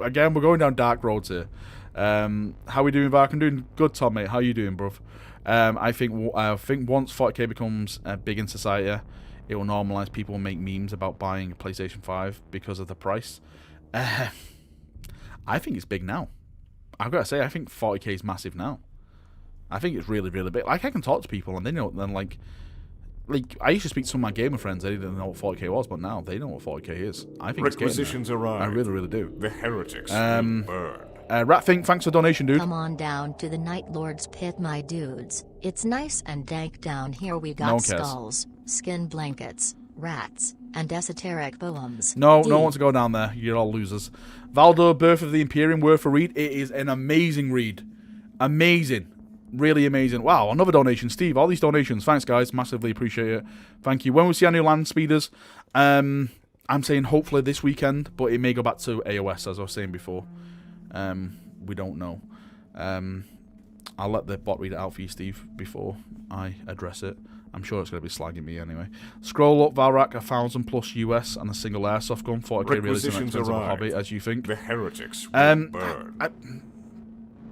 again, we're going down dark roads here. How we doing, Vark? I'm doing good, Tom, mate. How you doing, bruv? I think once 40k becomes big in society, it will normalise people make memes about buying a PlayStation 5 because of the price. I think it's big now. I've got to say, I think 40k is massive now. I think it's really, really big. Like, I can talk to people and they know, then like I used to speak to some of my gamer friends, they didn't know what 40k was, but now they know what 40k is. I think Requisitions arrive. I really, really do. The heretics will burn. Ratfink, thanks for the donation, dude. Come on down to the Night Lord's pit, my dudes. It's nice and dank down here. We got skulls, skin blankets, rats, and esoteric poems. No one wants to go down there. You're all losers. Valdo, Birth of the Imperium, worth a read. It is an amazing read. Amazing. Really amazing. Wow, another donation. Steve, all these donations. Thanks, guys. Massively appreciate it. Thank you. When we see our new land speeders, I I'm saying hopefully this weekend, but it may go back to AOS, as I was saying before. We don't know. I'll let the bot read it out for you, Steve, before I address it. I'm sure it's going to be slagging me anyway. Scroll up, Valrak, 1,000+ US and a single airsoft gun. 40k really isn't expensive a hobby, as you think. The heretics will burn.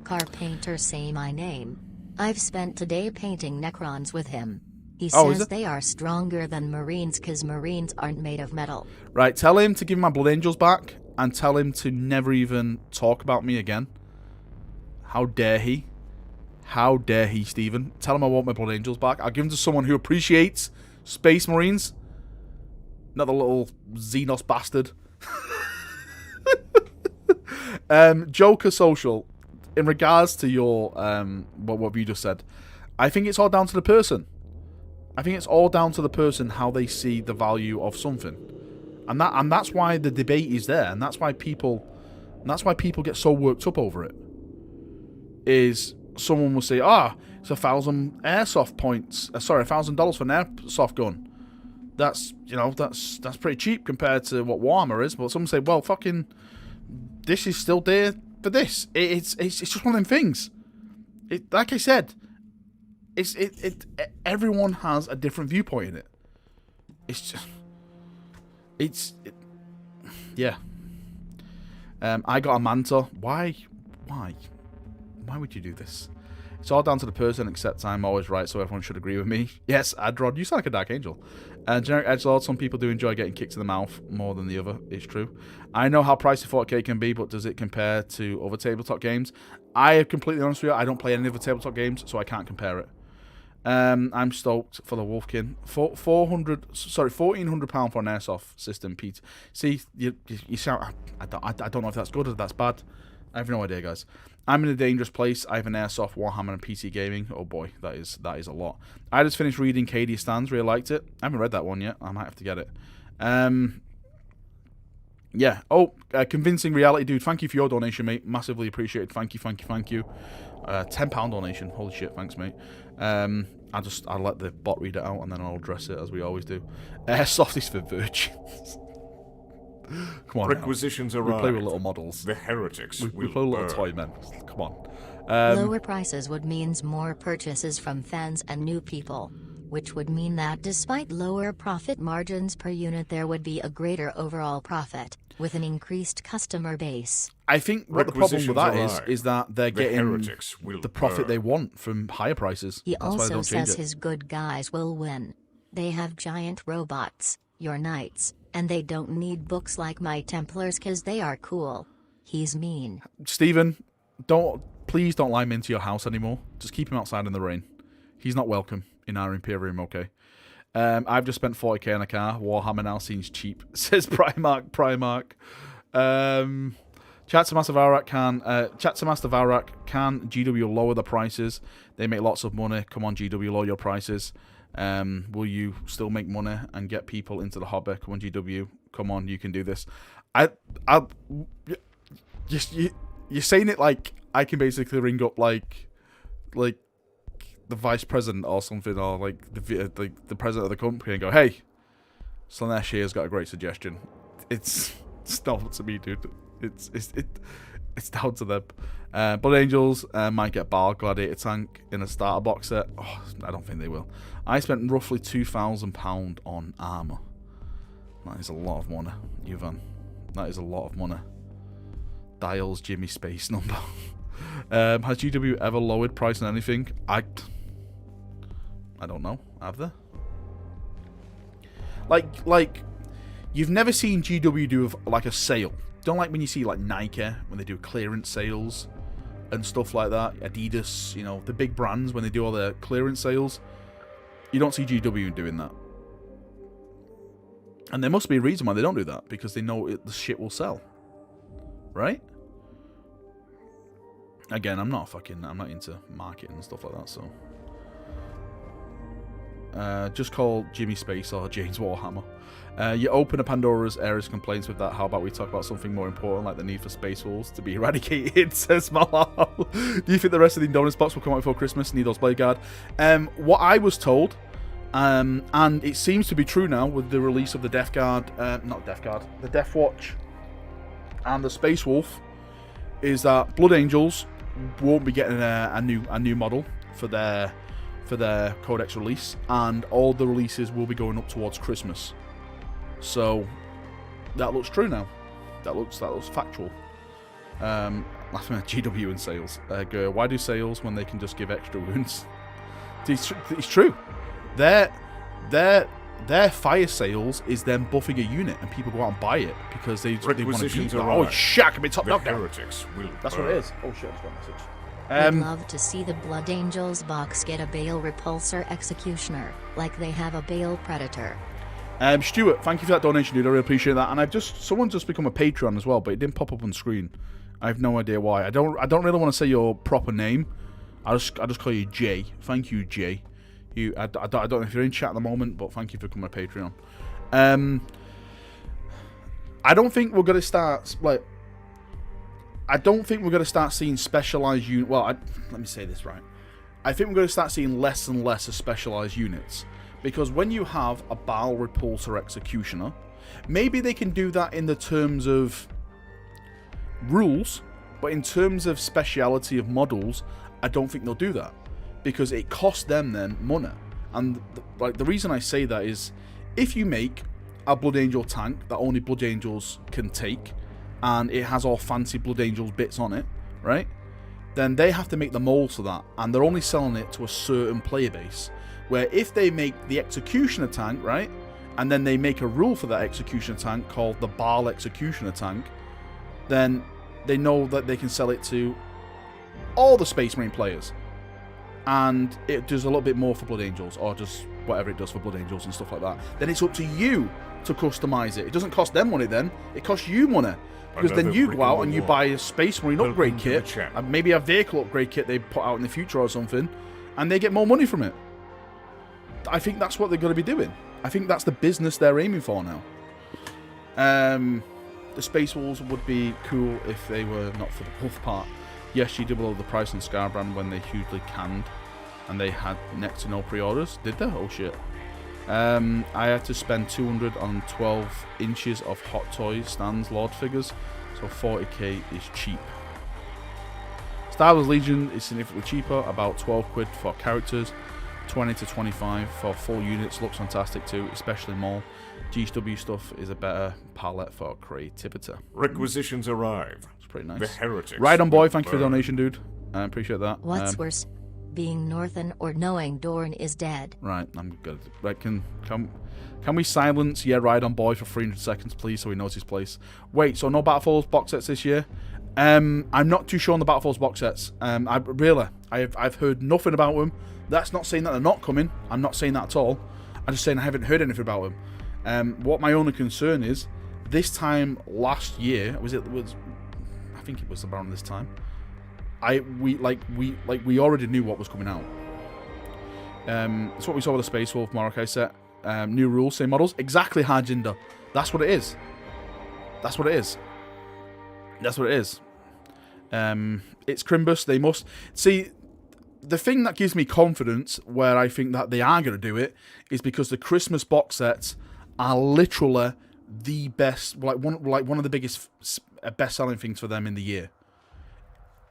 Carpainter, say my name. I've spent today painting Necrons with him. He says they are stronger than Marines because Marines aren't made of metal. Right, tell him to give my Blood Angels back and tell him to never even talk about me again. How dare he? How dare he, Stephen? Tell him I want my Blood Angels back. I'll give them to someone who appreciates Space Marines. Not the little Xenos bastard. Joker Social, in regards to your what you just said, I think it's all down to the person. I think it's all down to the person, how they see the value of something, and that's why the debate is there, and that's why people get so worked up over it. Is someone will say, it's 1,000 airsoft points, sorry, $1,000 for an airsoft gun. That's that's pretty cheap compared to what Warhammer is. But someone say, well, fucking, this is still there for this. It's just one of them things. Like I said. Everyone has a different viewpoint in it. Yeah. I got a Manta. Why would you do this? It's all down to the person, except I'm always right, so everyone should agree with me. Yes, Adrod, you sound like a Dark Angel. Generic edgelord, some people do enjoy getting kicked in the mouth more than the other. It's true. I know how pricey 40k can be, but does it compare to other tabletop games? I am completely honest with you, I don't play any other tabletop games, so I can't compare it. I'm stoked for the Wolfkin. £1,400 for an airsoft system, Pete. See, you sound. I don't know if that's good or that's bad. I have no idea, guys. I'm in a dangerous place. I have an airsoft, Warhammer, and PC gaming. Oh boy, that is a lot. I just finished reading Katie Stands. Really liked it. I haven't read that one yet. I might have to get it. Yeah. Oh, convincing reality, dude. Thank you for your donation, mate. Massively appreciated. Thank you. £10 donation. Holy shit, thanks, mate. I'll let the bot read it out and then I'll address it as we always do. Airsoft is for virgins. Come on. Requisitions we play with little models. The heretics. We play with little toy men. Come on. Lower prices would mean more purchases from fans and new people, which would mean that despite lower profit margins per unit, there would be a greater overall profit with an increased customer base. I think what the problem with that is that they're getting the profit they want from higher prices. He also says his good guys will win. They have giant robots, your knights, and they don't need books like my Templars because they are cool. He's mean. Stephen, please don't line him into your house anymore. Just keep him outside in the rain. He's not welcome in our Imperium, okay? I've just spent 40k on a car. Warhammer now seems cheap, says Primark. Chat to Master Valrak can GW lower the prices? They make lots of money. Come on, GW, lower your prices. Will you still make money and get people into the hobby? Come on, GW. Come on, you can do this. You're saying it like I can basically ring up like the vice president or something, or like the president of the company and go, hey, Slanesh here's got a great suggestion. It's not up to me, dude. It's down to them. Blood Angels might get Bar Gladiator Tank in a starter box set. Oh, I don't think they will. I spent roughly £2,000 on armour. That is a lot of money, Yuvan. That is a lot of money. Dials Jimmy Space number. Has GW ever lowered price on anything? I don't know. Have they? Like, you've never seen GW do like a sale. Don't like when you see like Nike when they do clearance sales and stuff like that. Adidas, the big brands when they do all their clearance sales. You don't see GW doing that. And there must be a reason why they don't do that, because they know the shit will sell. Right? Again, I'm not into marketing and stuff like that, so. Just call Jimmy Space or James Warhammer. You open a Pandora's Ares complaints with that. How about we talk about something more important, like the need for space wolves to be eradicated, says Malal. Do you think the rest of the Indominus box will come out before Christmas? Need those Blade Guard. What I was told, And it seems to be true now with the release of the the Death Watch and the Space Wolf, is that Blood Angels won't be getting a new model for their Codex release, and all the releases will be going up towards Christmas. So that looks true now. That looks factual. Laughing at GW and sales. Why do sales when they can just give extra wounds? It's true. Their fire sales is them buffing a unit, and people go out and buy it because they want to beat it. Oh shit! I can be top knockdown. That's what it is. Oh shit! I just got a message. I'd love to see the Blood Angels box get a Bale Repulsor Executioner, like they have a Bale Predator. Stuart, thank you for that donation, dude. I really appreciate that. And someone just become a Patreon as well, but it didn't pop up on screen. I have no idea why. I don't really want to say your proper name. I just call you Jay. Thank you, Jay. I don't know if you're in chat at the moment, but thank you for becoming a Patreon. I don't think we're gonna start seeing specialized units. Well, let me say this right. I think we're going to start seeing less and less of specialized units, because when you have a Bile Repulsor Executioner, maybe they can do that in the terms of rules, but in terms of speciality of models, I don't think they'll do that, because it costs them then money. And the reason I say that is, if you make a Blood Angel tank that only Blood Angels can take, and it has all fancy Blood Angels bits on it, right? Then they have to make the molds for that, and they're only selling it to a certain player base. Where if they make the Executioner tank, right, and then they make a rule for that Executioner tank called the Bile Executioner tank, then they know that they can sell it to all the Space Marine players, and it does a little bit more for Blood Angels, or just whatever it does for Blood Angels and stuff like that. Then it's up to you to customize it. It doesn't cost them money then, it costs you money. Because then you go out and you buy a Space Marine upgrade kit, and maybe a vehicle upgrade kit they put out in the future or something, and they get more money from it. I think that's what they're going to be doing. I think that's the business they're aiming for now. The Space Wolves would be cool if they were not for the Wolf part. Yes, you doubled the price on Scarbrand when they hugely canned, and they had next to no pre-orders. Did they? Oh shit. I had to spend 200 on 12 inches of Hot Toys stands Lord figures, so 40k is cheap. Star Wars Legion is significantly cheaper, about 12 quid for characters, 20 to 25 for full units. Looks fantastic too, especially Maul. GW stuff is a better palette for creativity. Requisitions arrive. It's pretty nice. The heretics. Right on, boy. Thank you for the donation, dude. I appreciate that. What's worse, being Northern or knowing Dorn is dead? Right, I'm good. Right, can we silence Right on, boy for 300 seconds, please, so he knows his place? Wait, so no Battlefields box sets this year? I'm not too sure on the Battlefields box sets. I've heard nothing about them. That's not saying that they're not coming. I'm not saying that at all. I'm just saying I haven't heard anything about them. What my only concern is, this time last year, I think it was around this time. We already knew what was coming out. It's what we saw with the Space Wolf Morokai set. New rules, same models. Exactly, Harjinder. That's what it is. That's what it is. That's what it is. It's Crimbus. They must see. The thing that gives me confidence, where I think that they are going to do it, is because the Christmas box sets are literally the best, one of the biggest best-selling things for them in the year.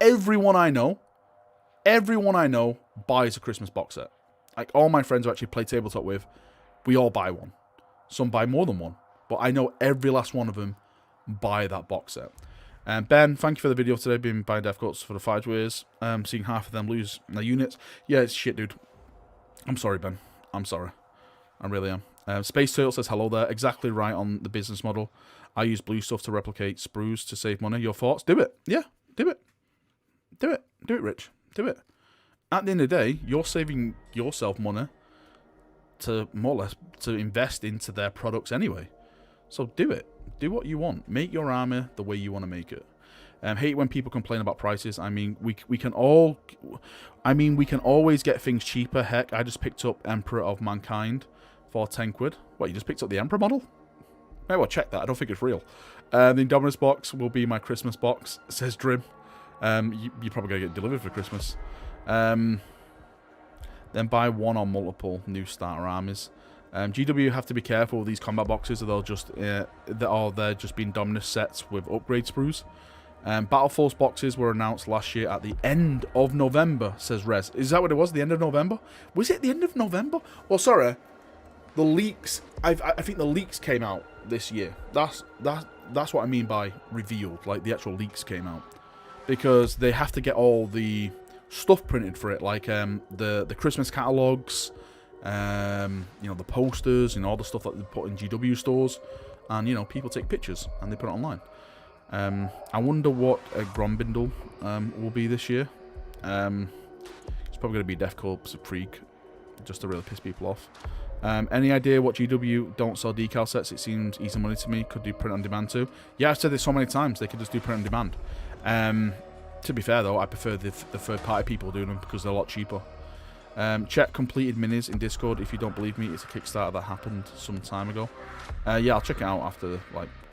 Everyone I know buys a Christmas box set. Like, all my friends who actually play tabletop with, we all buy one. Some buy more than one, but I know every last one of them buy that box set. Ben, thank you for the video today, being buying death cuts for the 5 years. Seeing half of them lose their units. Yeah, it's shit, dude. I'm sorry, Ben. I'm sorry. I really am. Space Turtle says hello there. Exactly right on the business model. I use blue stuff to replicate sprues to save money. Your thoughts? Do it. Yeah, do it. Do it. Do it, Rich. Do it. At the end of the day, you're saving yourself money to more or less to invest into their products anyway. So do it. Do what you want. Make your army the way you want to make it. Hate when people complain about prices. I mean, we can always get things cheaper. Heck, I just picked up Emperor of Mankind for 10 quid. What, you just picked up the Emperor model? Maybe well, check that. I don't think it's real. The Indominus box will be my Christmas box, says Drim. You're probably going to get delivered for Christmas. then buy one or multiple new starter armies. GW have to be careful with these combat boxes, or they're just being Dominus sets with upgrade sprues. Battle Force boxes were announced last year at the end of November, says Rez. Is that what it was? The end of November? Was it the end of November? Well, sorry, the leaks. I think the leaks came out this year. That's what I mean by revealed. Like the actual leaks came out because they have to get all the stuff printed for it, like the Christmas catalogs. The posters, all the stuff that they put in GW stores, and people take pictures and they put it online. I wonder what a Grombindle will be this year. It's probably going to be Death Corps Freak, just to really piss people off. Any idea what GW don't sell decal sets? It seems easy money to me. Could do print on demand too. Yeah, I've said this so many times. They could just do print on demand. To be fair though, I prefer the third party people doing them because they're a lot cheaper. Check completed minis in Discord. If you don't believe me, it's a Kickstarter that happened some time ago. Yeah, I'll check it out after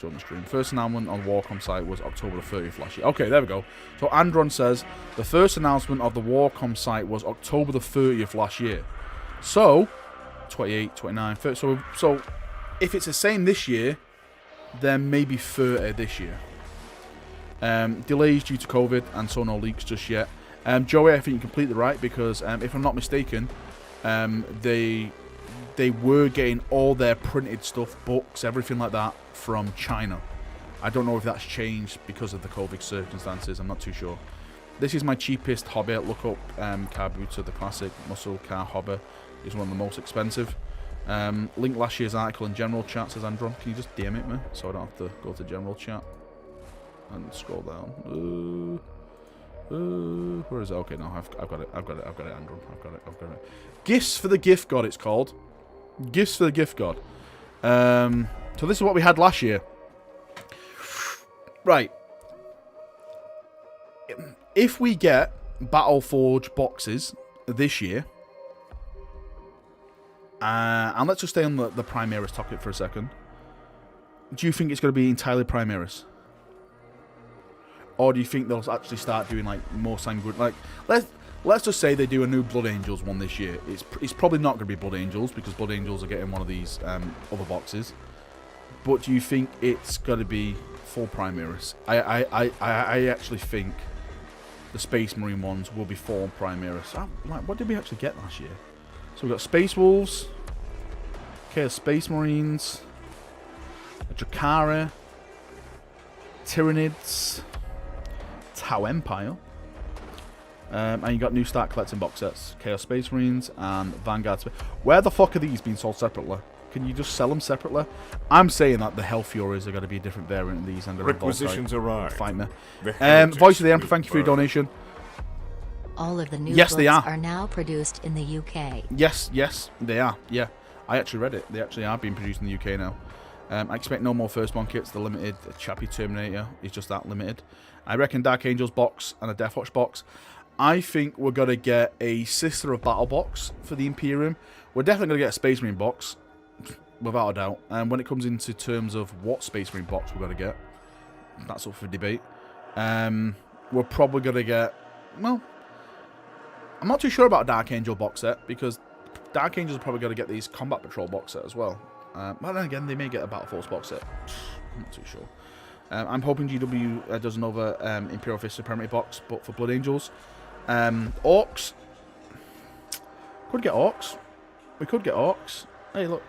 during the stream. First announcement on Warcom site was October the 30th last year. Okay, there we go. So Andron says the first announcement of the Warcom site was October the 30th last year. So 28, 29, 30. So if it's the same this year, then maybe 30 this year. Delays due to COVID and so no leaks just yet. Joey, I think you're completely right because if I'm not mistaken, they were getting all their printed stuff, books, everything like that from China. I don't know if that's changed because of the COVID circumstances. I'm not too sure. This is my cheapest hobby. Look up Kabuto, the classic muscle car hobby. Is one of the most expensive. Link last year's article in general chat, says Andron. Can you just DM it me so I don't have to go to general chat and scroll down? Where is it? Okay, no, I've got it, Andron. I've got it. Gifts for the Gift God, it's called. Gifts for the Gift God. So this is what we had last year. Right. If we get Battleforge boxes this year, and let's just stay on the Primaris topic for a second. Do you think it's going to be entirely Primaris? Or do you think they'll actually start doing like more sanguine? Like let's just say they do a new Blood Angels one this year. It's probably not going to be Blood Angels because Blood Angels are getting one of these other boxes. But do you think it's going to be full Primaris? I actually think the Space Marine ones will be full Primaris. Like, what did we actually get last year? So we've got Space Wolves, Chaos Space Marines, a Drakari, Tyranids, Tau Empire, and you got new start collecting box sets, Chaos Space Marines and Vanguard. Where the fuck are these being sold separately? Can you just sell them separately? I'm saying that the Hell Furies are going to be a different variant of these. And requisitions arrive. Fight me. Voice of the Emperor, thank you for your donation. All of the new books they are now produced in the UK. Yes, they are. Yeah, I actually read it. They actually are being produced in the UK now. I expect no more Firstborn kits. The limited Chappie Terminator is just that limited. I reckon Dark Angels box and a Deathwatch box. I think we're going to get a Sister of Battle box for the Imperium. We're definitely going to get a Space Marine box, without a doubt. And when it comes into terms of what Space Marine box we're going to get, that's up for debate. We're probably going to get, well, I'm not too sure about a Dark Angel box set because Dark Angels are probably going to get these Combat Patrol box set as well. But then again, they may get a Battle Force box set. I'm not too sure. I'm hoping GW does another Imperial Fist Supremacy box, but for Blood Angels. Orcs. Could get Orcs. We could get Orcs. Hey, look.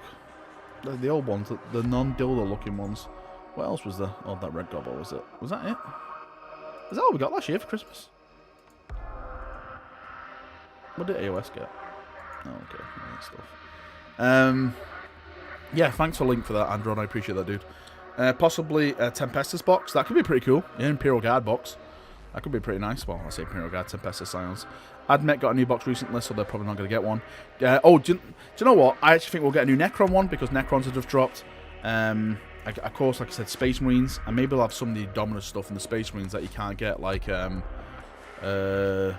The old ones, the non-dildo looking ones. What else was there? Oh, that red gobble, was it? Was that it? Is that all we got last year for Christmas? What did AOS get? Oh, okay. That stuff. Yeah, thanks for link for that, Andron. I appreciate that, dude. Possibly a Tempestus box. That could be pretty cool. Yeah, Imperial Guard box. That could be pretty nice. Well, I say Imperial Guard, Tempestus Scions. Admech got a new box recently, so they're probably not going to get one. Do you know what? I actually think we'll get a new Necron one because Necrons have just dropped. Of course, like I said, Space Marines, and maybe we'll have some of the Dominus stuff in the Space Marines that you can't get, like the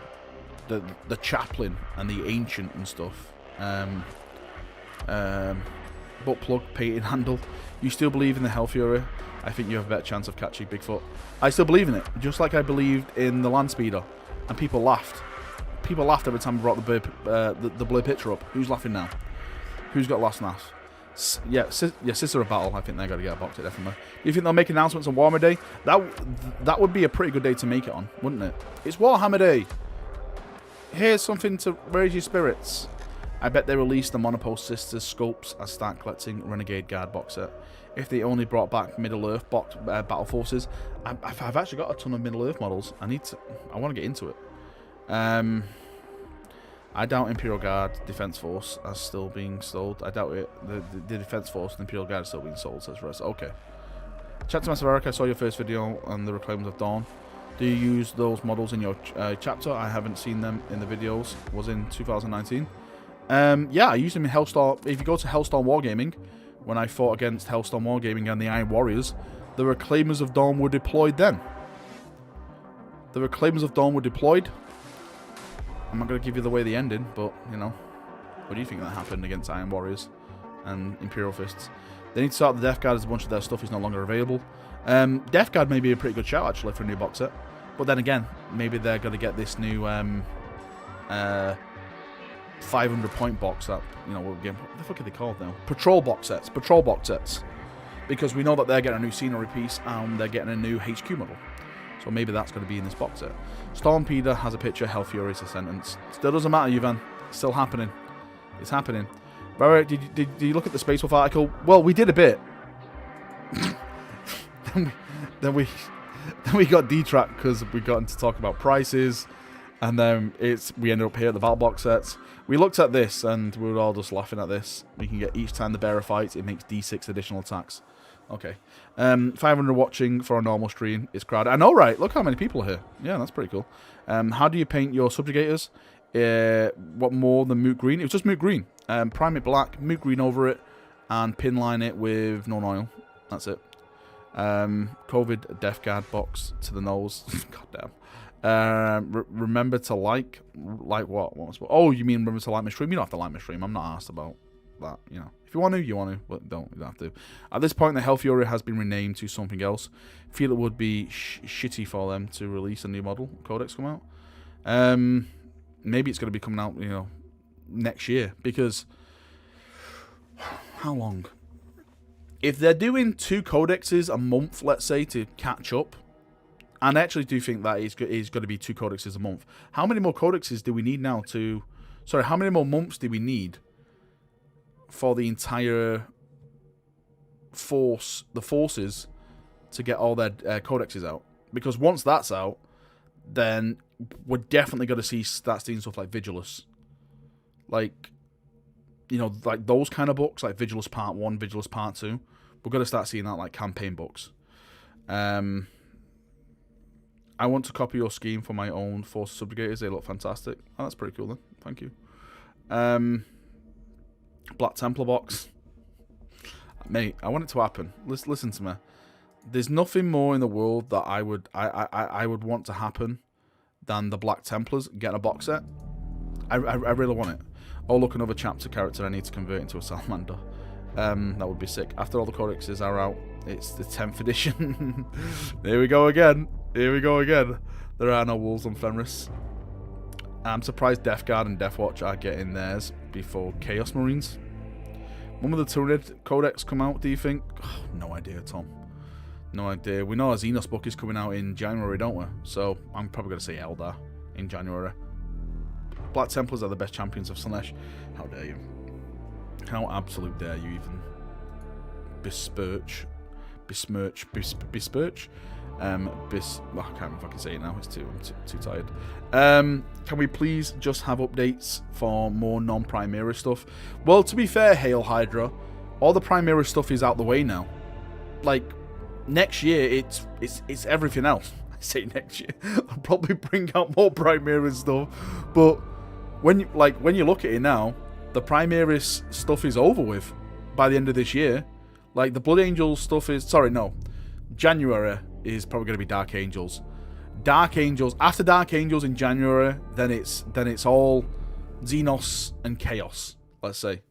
Chaplain and the Ancient and stuff. Butt plug, painted handle. You still believe in the Hell Fury? I think you have a better chance of catching Bigfoot. I still believe in it, just like I believed in the Land Speeder, and people laughed. people laughed every time I brought the blue picture up. Who's laughing now? Who's got last laugh? Sister of Battle. I think they're going to get a box set, definitely. Do you think they'll make announcements on Warhammer Day? That would be a pretty good day to make it on, wouldn't it? It's Warhammer Day. Here's something to raise your spirits. I bet they released the Monopost Sisters sculpts as start collecting Renegade Guard box set. If they only brought back Middle-earth battle forces, I've actually got a ton of Middle-earth models. I want to get into it. I doubt Imperial Guard Defense Force is still being sold. I doubt it. The Defense Force and Imperial Guard are still being sold, says Russ. Okay. Chapter Master Valrak, I saw your first video on the Reclaimers of Dawn. Do you use those models in your chapter? I haven't seen them in the videos. Was in 2019. Yeah, I used them in Hellstorm. If you go to Hellstorm Wargaming, when I fought against Hellstorm Wargaming and the Iron Warriors, the Reclaimers of Dawn were deployed then. The Reclaimers of Dawn were deployed. I'm not going to give you the way the ending, but, you know, what do you think that happened against Iron Warriors and Imperial Fists? They need to start the Death Guard as a bunch of their stuff is no longer available. Death Guard may be a pretty good shout, actually, for a new box set. But then again, maybe they're going to get this new 500-point box that, you know, what the fuck are they called now? Patrol box sets. Because we know that they're getting a new scenery piece and they're getting a new HQ model. So maybe that's going to be in this box set. Stormpeder has a picture. Hell Fury is a sentence. Still doesn't matter, Yuvan. It's still happening. It's happening. Barrett, did you look at the Space Wolf article? Well, we did a bit. then we got detracked because we got into talk about prices, and then we ended up here at the battle box sets. We looked at this and we were all just laughing at this. We can get each time the bearer fights, it makes D6 additional attacks. Okay. 500 watching for a normal stream. It's crowded. I know, right? Look how many people are here. Yeah, that's pretty cool. How do you paint your subjugators? What more than Moot Green? It was just Moot Green. Prime it black, Moot Green over it, and pinline it with non-oil. That's it. COVID Death Guard box to the nose. God damn. Remember to like what? Oh, you mean remember to like my stream? You don't have to like my stream. I'm not asked about that, you know. If you want to, you want to, but you don't have to. At this point, the Hell Fury has been renamed to something else. Feel it would be shitty for them to release a new model codex come out. Maybe it's going to be coming out, you know, next year, because how long? If they're doing 2 codexes a month, let's say, to catch up, and I actually do think that is going to be 2 codexes a month. How many more codexes do we need now to? Sorry, how many more months do we need for the entire forces to get all their codexes out? Because once that's out, then we're definitely going to start seeing stuff like Vigilus, like, you know, like those kind of books, like Vigilus Part 1, Vigilus Part 2. We're going to start seeing that, like campaign books. I want to copy your scheme for my own Force Subjugators. They look fantastic. Oh, that's pretty cool then. Thank you. Black Templar box. Mate, I want it to happen. Listen to me. There's nothing more in the world that I would want to happen than the Black Templars getting a box set. I really want it. Oh, look, another chapter character I need to convert into a Salamander. That would be sick. After all the codexes are out, it's the 10th edition. Here we go again. There are no wolves on Fenris. I'm surprised Death Guard and Death Watch are getting theirs before Chaos Marines. When will the Tyranid Codex come out, do you think? Oh, no idea, Tom. No idea. We know a Xenos book is coming out in January, don't we? So I'm probably going to say Eldar in January. Black Templars are the best champions of Slanesh. How dare you? How absolute dare you even besmirch? Well, I can't fucking say it now. I'm too tired. Can we please just have updates for more non-Primera stuff? Well, to be fair, Hail Hydra, all the Primera stuff is out the way now. Like next year, it's everything else. I say next year, I'll probably bring out more Primera stuff. But when you look at it now, the Primaris stuff is over with by the end of this year. Like the Blood Angels stuff is January is probably going to be Dark Angels. After Dark Angels in January, then it's all Xenos and Chaos, let's say.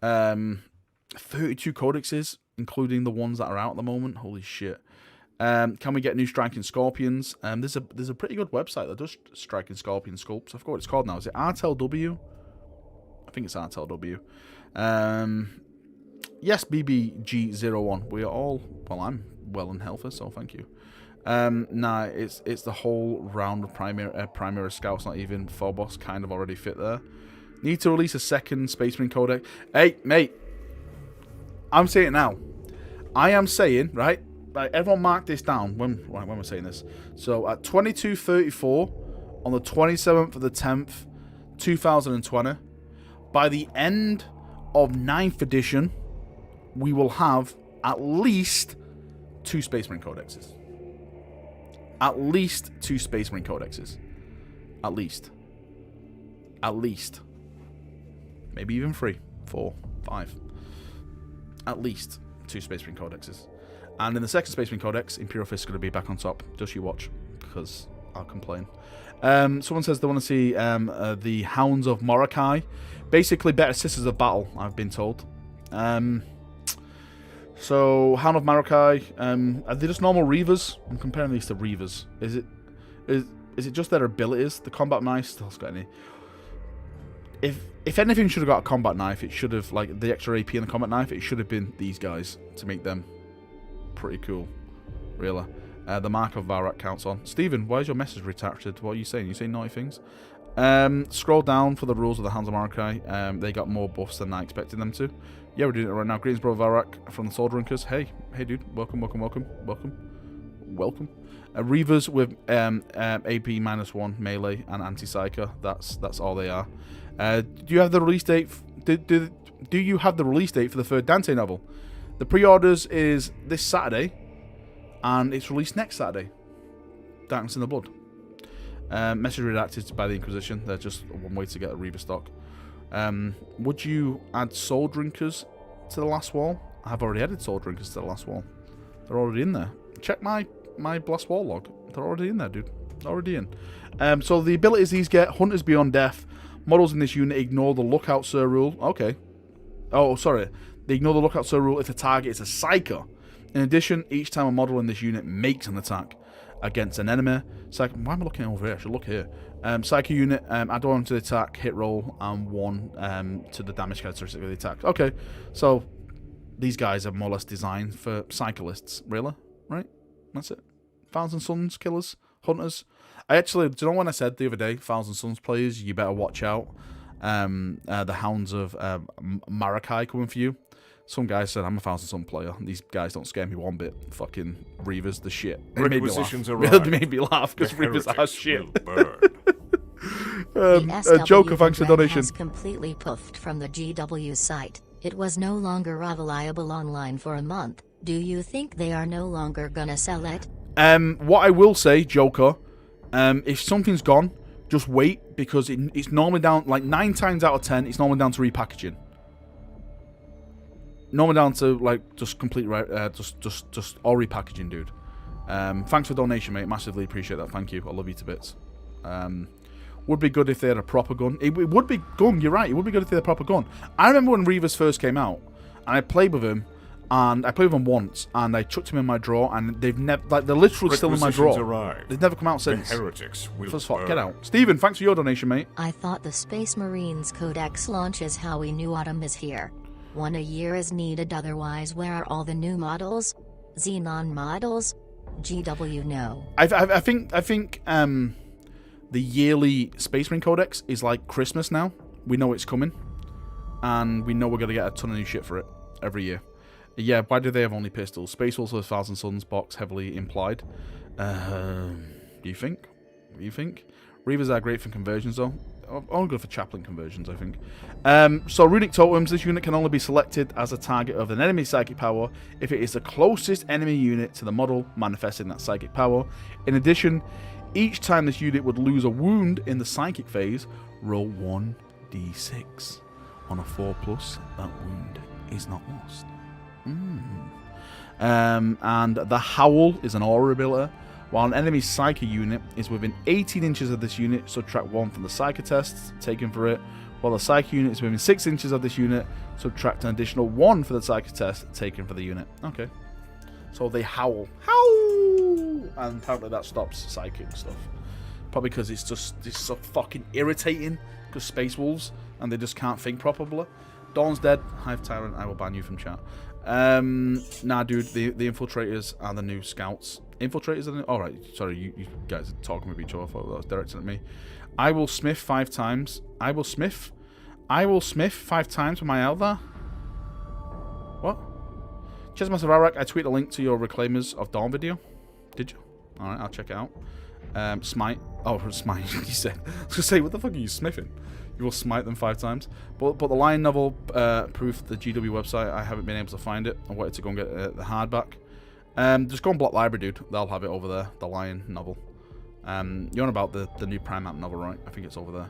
32 codexes, including the ones that are out at the moment. Holy shit. Can we get new striking scorpions? There's a pretty good website that does striking scorpion sculpts. I forgot what it's called now. Is it RTLW? I think it's RTLW. Yes, BBG01. We are all, well, I'm well and healthy, so thank you. Nah, it's the whole round of Primera Scouts, not even Phobos, kind of already fit there. Need to release a second Space Marine Codex. Hey, mate. I'm saying it now. I am saying, right, everyone mark this down when we're saying this. So at 22:34 on the 27th of the 10th, 2020, by the end of 9th edition, we will have at least 2 Space Marine Codexes. At least 2 Space Marine Codexes. At least. At least. Maybe even 3, 4, 5. At least 2 Space Marine Codexes. And in the second Space Marine Codex, Imperial Fist is going to be back on top. Just you watch, because I'll complain. Someone says they want to see the Hounds of Morokai. Basically, better sisters of battle, I've been told. So, Hound of Morokai, are they just normal Reavers? I'm comparing these to Reavers. Is it just their abilities? The combat knife still has got any... If anything should have got a combat knife, it should have, like, the extra AP in the combat knife, it should have been these guys to make them pretty cool, really. The mark of Valrak counts on. Stephen, why is your message retracted? What are you saying? You saying naughty things? Scroll down for the rules of the Hounds of Morokai. They got more buffs than I expected them to. Yeah, we're doing it right now. Greetings, brother Valrak from the Sword Drinkers. Hey, dude. Welcome. Reavers with AP -1 melee and anti-psyker. That's all they are. Do you have the release date? Do you have the release date for the third Dante novel? The pre-orders is this Saturday, and it's released next Saturday. Darkness in the Blood. Message redacted by the Inquisition. They're just one way to get a Reaver stock. Would you add Soul Drinkers to the last wall? I've already added Soul Drinkers to the last wall. They're already in there. Check my Blast Wall log. They're already in there, dude. Already in. So the abilities these get: Hunters Beyond Death. Models in this unit ignore the Lookout Sir rule. Okay. Oh, sorry. They ignore the Lookout Sir rule if the target is a Psyker. In addition, each time a model in this unit makes an attack against an enemy, why am I looking over here? I should look here. Psyker unit, add 1 to the attack, hit roll, and 1 to the damage characteristic of the attack. Okay, so these guys are more or less designed for cyclists, really, right? That's it. Thousand Suns killers, hunters. Do you know when I said the other day, Thousand Suns players, you better watch out. The Hounds of Morokai coming for you. Some guy said, I'm a Thousand Sun player. These guys don't scare me one bit. Fucking Reavers, the shit. It made me laugh. It made me laugh because Reavers are shit. Joker, thanks for the donation. Has completely puffed from the GW site. It was no longer reliable online for a month. Do you think they are no longer gonna sell it? What I will say, Joker, if something's gone, just wait, because it's normally down, like 9 times out of 10, it's normally down to repackaging. Normally down to, like, just complete, just all repackaging, dude. Thanks for the donation, mate. Massively appreciate that. Thank you. I love you to bits. Would be good if they had a proper gun. It would be gun. You're right. It would be good if they had a proper gun. I remember when Reavers first came out, and I played with him, and I played with him once, and I chucked him in my drawer, and they've never, like, they're literally still in my drawer. Arrived. They've never come out since. The heretics will burn. Get out. Stephen, thanks for your donation, mate. I thought the Space Marines Codex launch is how we knew autumn is here. 1 a year is needed, otherwise where are all the new models? Xenon models? GW no. I think the yearly Space Marine Codex is like Christmas now. We know it's coming, and we know we're gonna get a ton of new shit for it every year. Yeah, why do they have only pistols? Space Wolves of Thousand Suns box heavily implied. Do you think? Reavers are great for conversions though. Only good for chaplain conversions, I think. So Runic Totems, this unit can only be selected as a target of an enemy psychic power if it is the closest enemy unit to the model manifesting that psychic power. In addition, each time this unit would lose a wound in the psychic phase, roll 1d6. On a 4+, that wound is not lost. And the Howl is an aura ability. While an enemy Psyker unit is within 18 inches of this unit, subtract 1 from the Psyker tests taken for it. While the Psyker unit is within 6 inches of this unit, subtract an additional 1 for the Psyker test taken for the unit. Okay. So they howl. Howl! and apparently that stops psychic stuff. Probably because it's so fucking irritating, because Space Wolves, and they just can't think properly. Dawn's dead. Hive Tyrant, I will ban you from chat. Nah, dude, the Infiltrators are the new Scouts. Infiltrators are the new... Alright, sorry, you guys are talking with each other. I thought that was directed at me. I will smith 5 times. I will smith 5 times with my Eldar. What? Chessmaster Valrak, I tweet a link to your Reclaimers of Dawn video. Did you? Alright, I'll check it out. Smite. Oh, smite, you said. I was going to say, what the fuck are you smithing? You will smite them 5 times. But the Lion novel proof the GW website. I haven't been able to find it. I wanted to go and get the hardback. Just go on Block Library, dude. They'll have it over there. The Lion novel. You're on about the new Prime Map novel, right? I think it's over there.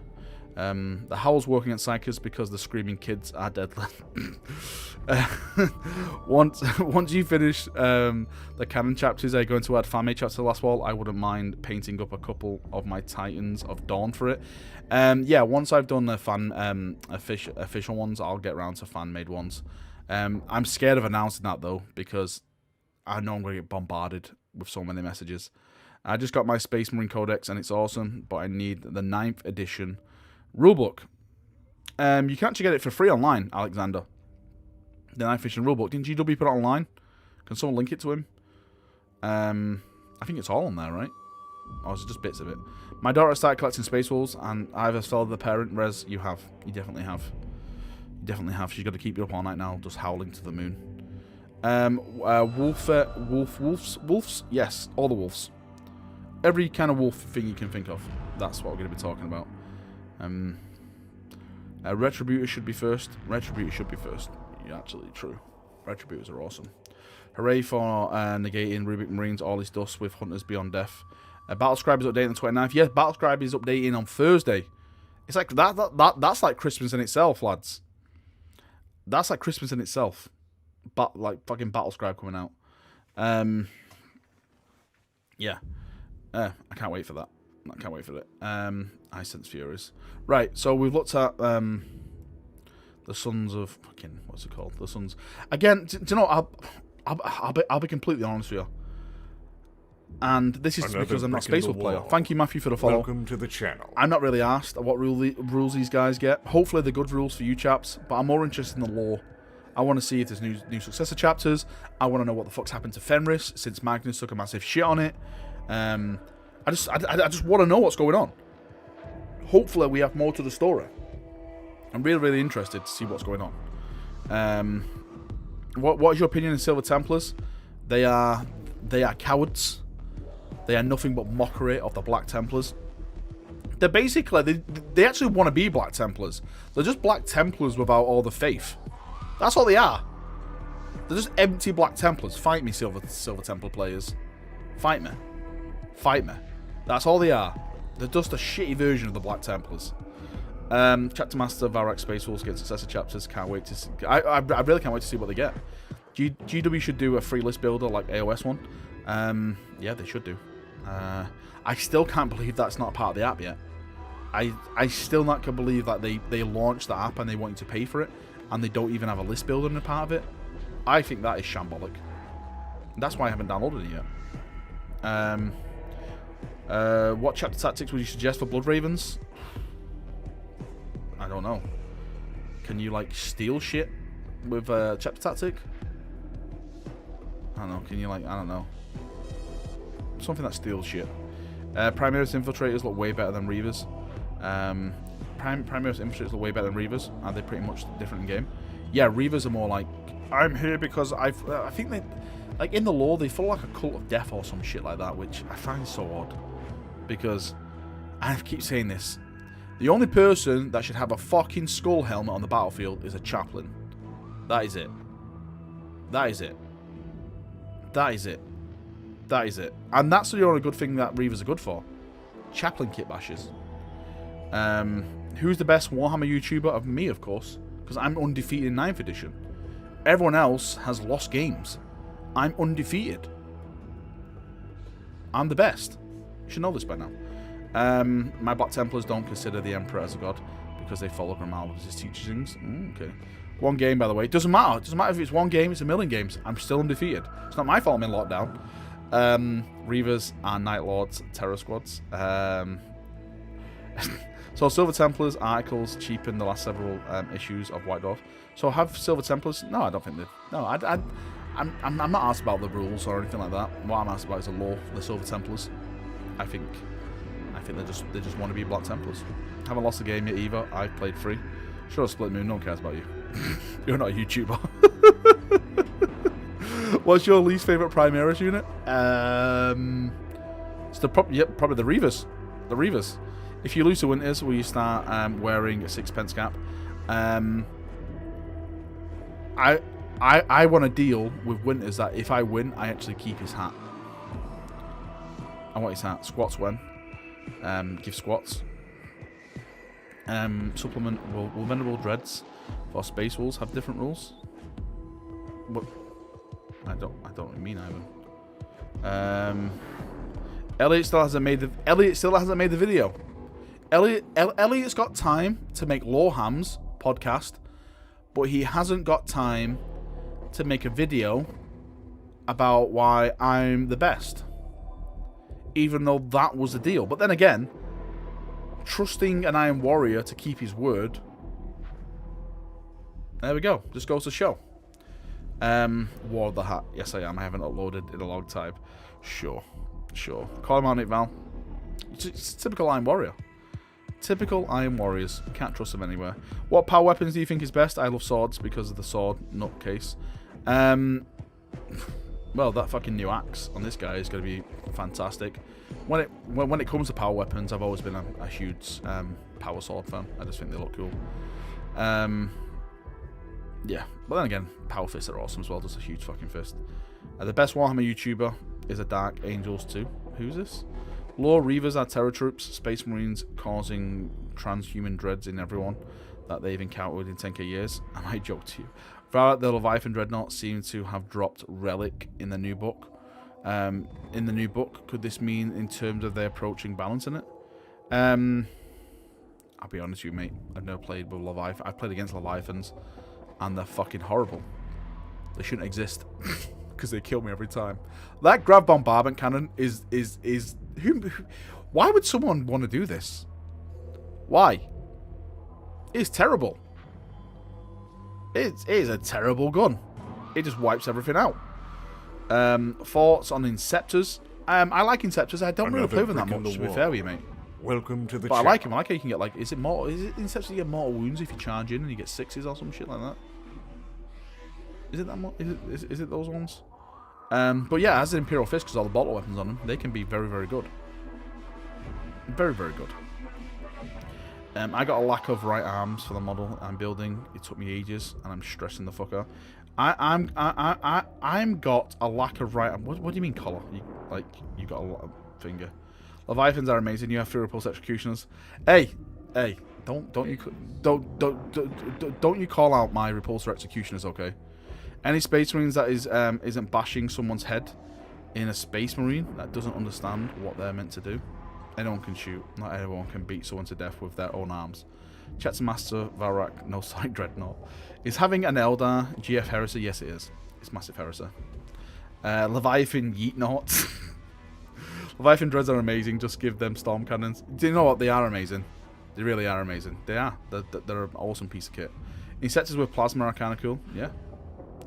The Howl's working at Psychers because the screaming kids are deadly. Once you finish the canon chapters, are you going to add fan-made chapters to the last wall? I wouldn't mind painting up a couple of my Titans of Dawn for it. Yeah, once I've done the fan official ones, I'll get around to fan-made ones. I'm scared of announcing that though, because I know I'm going to get bombarded with so many messages. I just got my Space Marine Codex and it's awesome, but I need the 9th edition rulebook. You can actually get it for free online, Alexander. The 9th edition rulebook. Didn't GW put it online? Can someone link it to him? I think it's all on there, right? Or is it just bits of it? My daughter started collecting Space Wolves, and I've as followed the parent. Rez, you have. You definitely have. You definitely have. She's got to keep you up all night now, just howling to the moon. Wolves? Yes, all the wolves. Every kind of wolf thing you can think of. That's what we're going to be talking about. Retributors should be first. Retributors should be first. Yeah, absolutely true. Retributors are awesome. Hooray for negating Rubik Marines, all his dust with Hunters Beyond Death. Battlescribe is updating on the 29th. Yeah, Battlescribe is updating on Thursday. It's like that's like Christmas in itself, lads. That's like Christmas in itself. But like fucking Battlescribe coming out. Yeah. I can't wait for that. I can't wait for it. I Sense Furies. Right, so we've looked at the Sons of fucking what's it called? The Sons. Again, do you know? I'll be completely honest with you. And this is because I'm not a Space Wolf player. Thank you, Matthew, for the follow. Welcome to the channel. I'm not really asked what rules these guys get. Hopefully they're good rules for you chaps, but I'm more interested in the lore. I want to see if there's new successor chapters. I want to know what the fuck's happened to Fenris since Magnus took a massive shit on it. I just want to know what's going on. Hopefully we have more to the story. I'm really interested to see what's going on. What is your opinion on Silver Templars? They are cowards. They are nothing but mockery of the Black Templars. They're basically they actually want to be Black Templars. They're just Black Templars without all the faith. That's all they are. They're just empty Black Templars. Fight me, Silver Templar players. Fight me. Fight me. That's all they are. They're just a shitty version of the Black Templars. Chapter Master, Valrak Space Wolves get successor chapters. Can't wait to see. I really can't wait to see what they get. GW should do a free list builder like AOS one. Yeah, they should do. I still can't believe that's not a part of the app yet. I still not can believe that they launched the app and they want you to pay for it, and they don't even have a list builder in a part of it. I think that is shambolic. That's why I haven't downloaded it yet. What chapter tactics would you suggest for Blood Ravens? I don't know. Can you like steal shit with chapter tactic? I don't know. Can you like, I don't know, something that steals shit. Primaris Infiltrators look way better than Reavers. Primaris Infiltrators look way better than Reavers. Are they pretty much different in game? Yeah, Reavers are more like, I'm here because I think they, like in the lore, they follow like a cult of death or some shit like that, which I find so odd. Because, I keep saying this, the only person that should have a fucking skull helmet on the battlefield is a chaplain. That is it. That is it. That is it. That is it. And that's the only good thing that Reavers are good for. Chaplain kit bashes. Who's the best Warhammer YouTuber? Of me, of course. Because I'm undefeated in 9th edition. Everyone else has lost games. I'm undefeated. I'm the best. You should know this by now. My Black Templars don't consider the Emperor as a god because they follow Grimal's teachings. Okay. One game, by the way. It doesn't matter. It doesn't matter if it's one game, it's a million games. I'm still undefeated. It's not my fault I'm in lockdown. Reavers and Night Lords Terror Squads. So Silver Templars articles cheapen the last several issues of White Dwarf. So have Silver Templars? No, I don't think they. No, I'm not asked about the rules or anything like that. What I'm asked about is the lore for the Silver Templars. I think they just want to be Black Templars. Haven't lost a game yet either. I've played free. Sure, Split Moon. No one cares about you. You're not a YouTuber. What's your least favorite Primaris unit? It's probably the Reavers. The Reavers. If you lose to Winters, will you start wearing a sixpence cap? I want to deal with Winters that if I win, I actually keep his hat. I want his hat. Squats when. Give squats. Supplement will Venerable Dreads for Space Wolves have different rules? What? I don't really mean Ivan. Elliot still hasn't made the video. Elliot's got time to make Lawham's podcast, but he hasn't got time to make a video about why I'm the best. Even though that was the deal. But then again, trusting an Iron Warrior to keep his word. There we go. Just goes to show. War of the Hat. Yes, I am. I haven't uploaded in a long time. Sure. Call him on it, Val. It's typical Iron Warrior. Typical Iron Warriors. Can't trust them anywhere. What power weapons do you think is best? I love swords because of the sword nutcase. Well, that fucking new axe on this guy is going to be fantastic. When it comes to power weapons, I've always been a huge power sword fan. I just think they look cool. Yeah, but then again, power fists are awesome as well. Just a huge fucking fist. The best Warhammer YouTuber is a Dark Angels 2. Who's this? Law Reavers are terror troops, space marines causing transhuman dreads in everyone that they've encountered in 10k years. I might joke to you. Valrak, the Leviathan Dreadnought seem to have dropped Relic in the new book. In the new book, could this mean in terms of their approaching balance in it? I'll be honest with you, mate. I've never played with Leviathan. I've played against Leviathans, and they're fucking horrible. They shouldn't exist because they kill me every time. That Grav Bombardment Cannon is why would someone want to do this? Why? It's terrible. It is a terrible gun. It just wipes everything out. Thoughts on Inceptors? I like Inceptors. I don't really play with them that much, to be fair with you, mate. Welcome to the But I like him. I like how you can get, like, is it Inceptors you get mortal wounds if you charge in and you get 6s or some shit like that? Is it that much? Is it those ones? But yeah, as an Imperial Fist, because all the bottle weapons on them, they can be very, very good. Very, very good. I got a lack of right arms for the model I'm building. It took me ages, and I'm stressing the fuck out. I'm got a lack of right arm. What do you mean collar? You got a lot of finger. Leviathans are amazing. You have 3 repulsed executioners. Hey, don't you call out my repulsor executioners, okay? Any space marines that isn't bashing someone's head in a space marine that doesn't understand what they're meant to do. Anyone can shoot. Not everyone can beat someone to death with their own arms. Chet's Master Valrak, no sight Dreadnought. Is having an Eldar GF Heresy? Yes, it is. It's massive heresy. Leviathan Yeetnauts. Leviathan Dreads are amazing. Just give them storm cannons. Do you know what? They are amazing. They really are amazing. They are. They're an awesome piece of kit. Insectors with plasma are kind of cool. Yeah.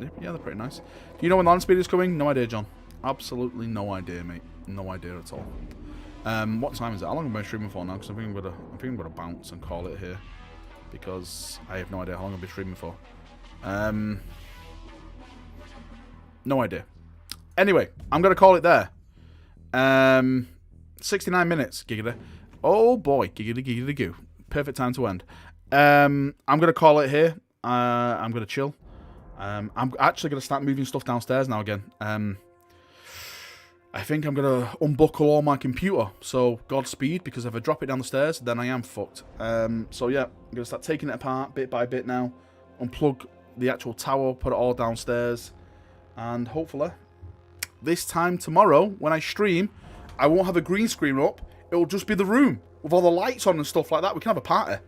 Yeah, they're pretty nice. Do you know when Land Speed is coming? No idea, John. Absolutely no idea, mate. No idea at all. What time is it? How long have I been streaming for now? Because I think I'm gonna bounce and call it here, because I have no idea how long I've been streaming for. No idea. Anyway, I'm gonna call it there. 69 minutes. Giggity. Oh boy, giggity goo. Perfect time to end. I'm gonna call it here. I'm gonna chill. I'm actually gonna start moving stuff downstairs now again. I think I'm going to unbuckle all my computer, so Godspeed, because if I drop it down the stairs, then I am fucked. So yeah, I'm going to start taking it apart bit by bit now, unplug the actual tower, put it all downstairs, and hopefully, this time tomorrow, when I stream, I won't have a green screen up, it'll just be the room, with all the lights on and stuff like that. We can have a party.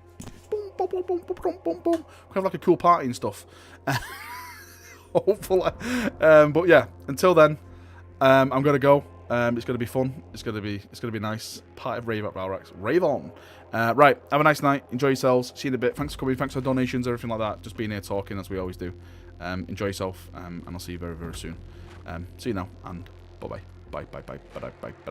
Boom, boom, boom, boom, boom, boom, boom, boom. We can have like a cool party and stuff. Hopefully. But yeah, until then, I'm going to go. It's going to be fun. It's going to be nice. Part of Rave at Valrak. Rave on. Right. Have a nice night. Enjoy yourselves. See you in a bit. Thanks for coming. Thanks for donations, everything like that. Just being here talking as we always do. Enjoy yourself, and I'll see you very, very soon. See you now, and bye-bye. Bye. Bye. Bye. Bye. Bye. Bye. Bye.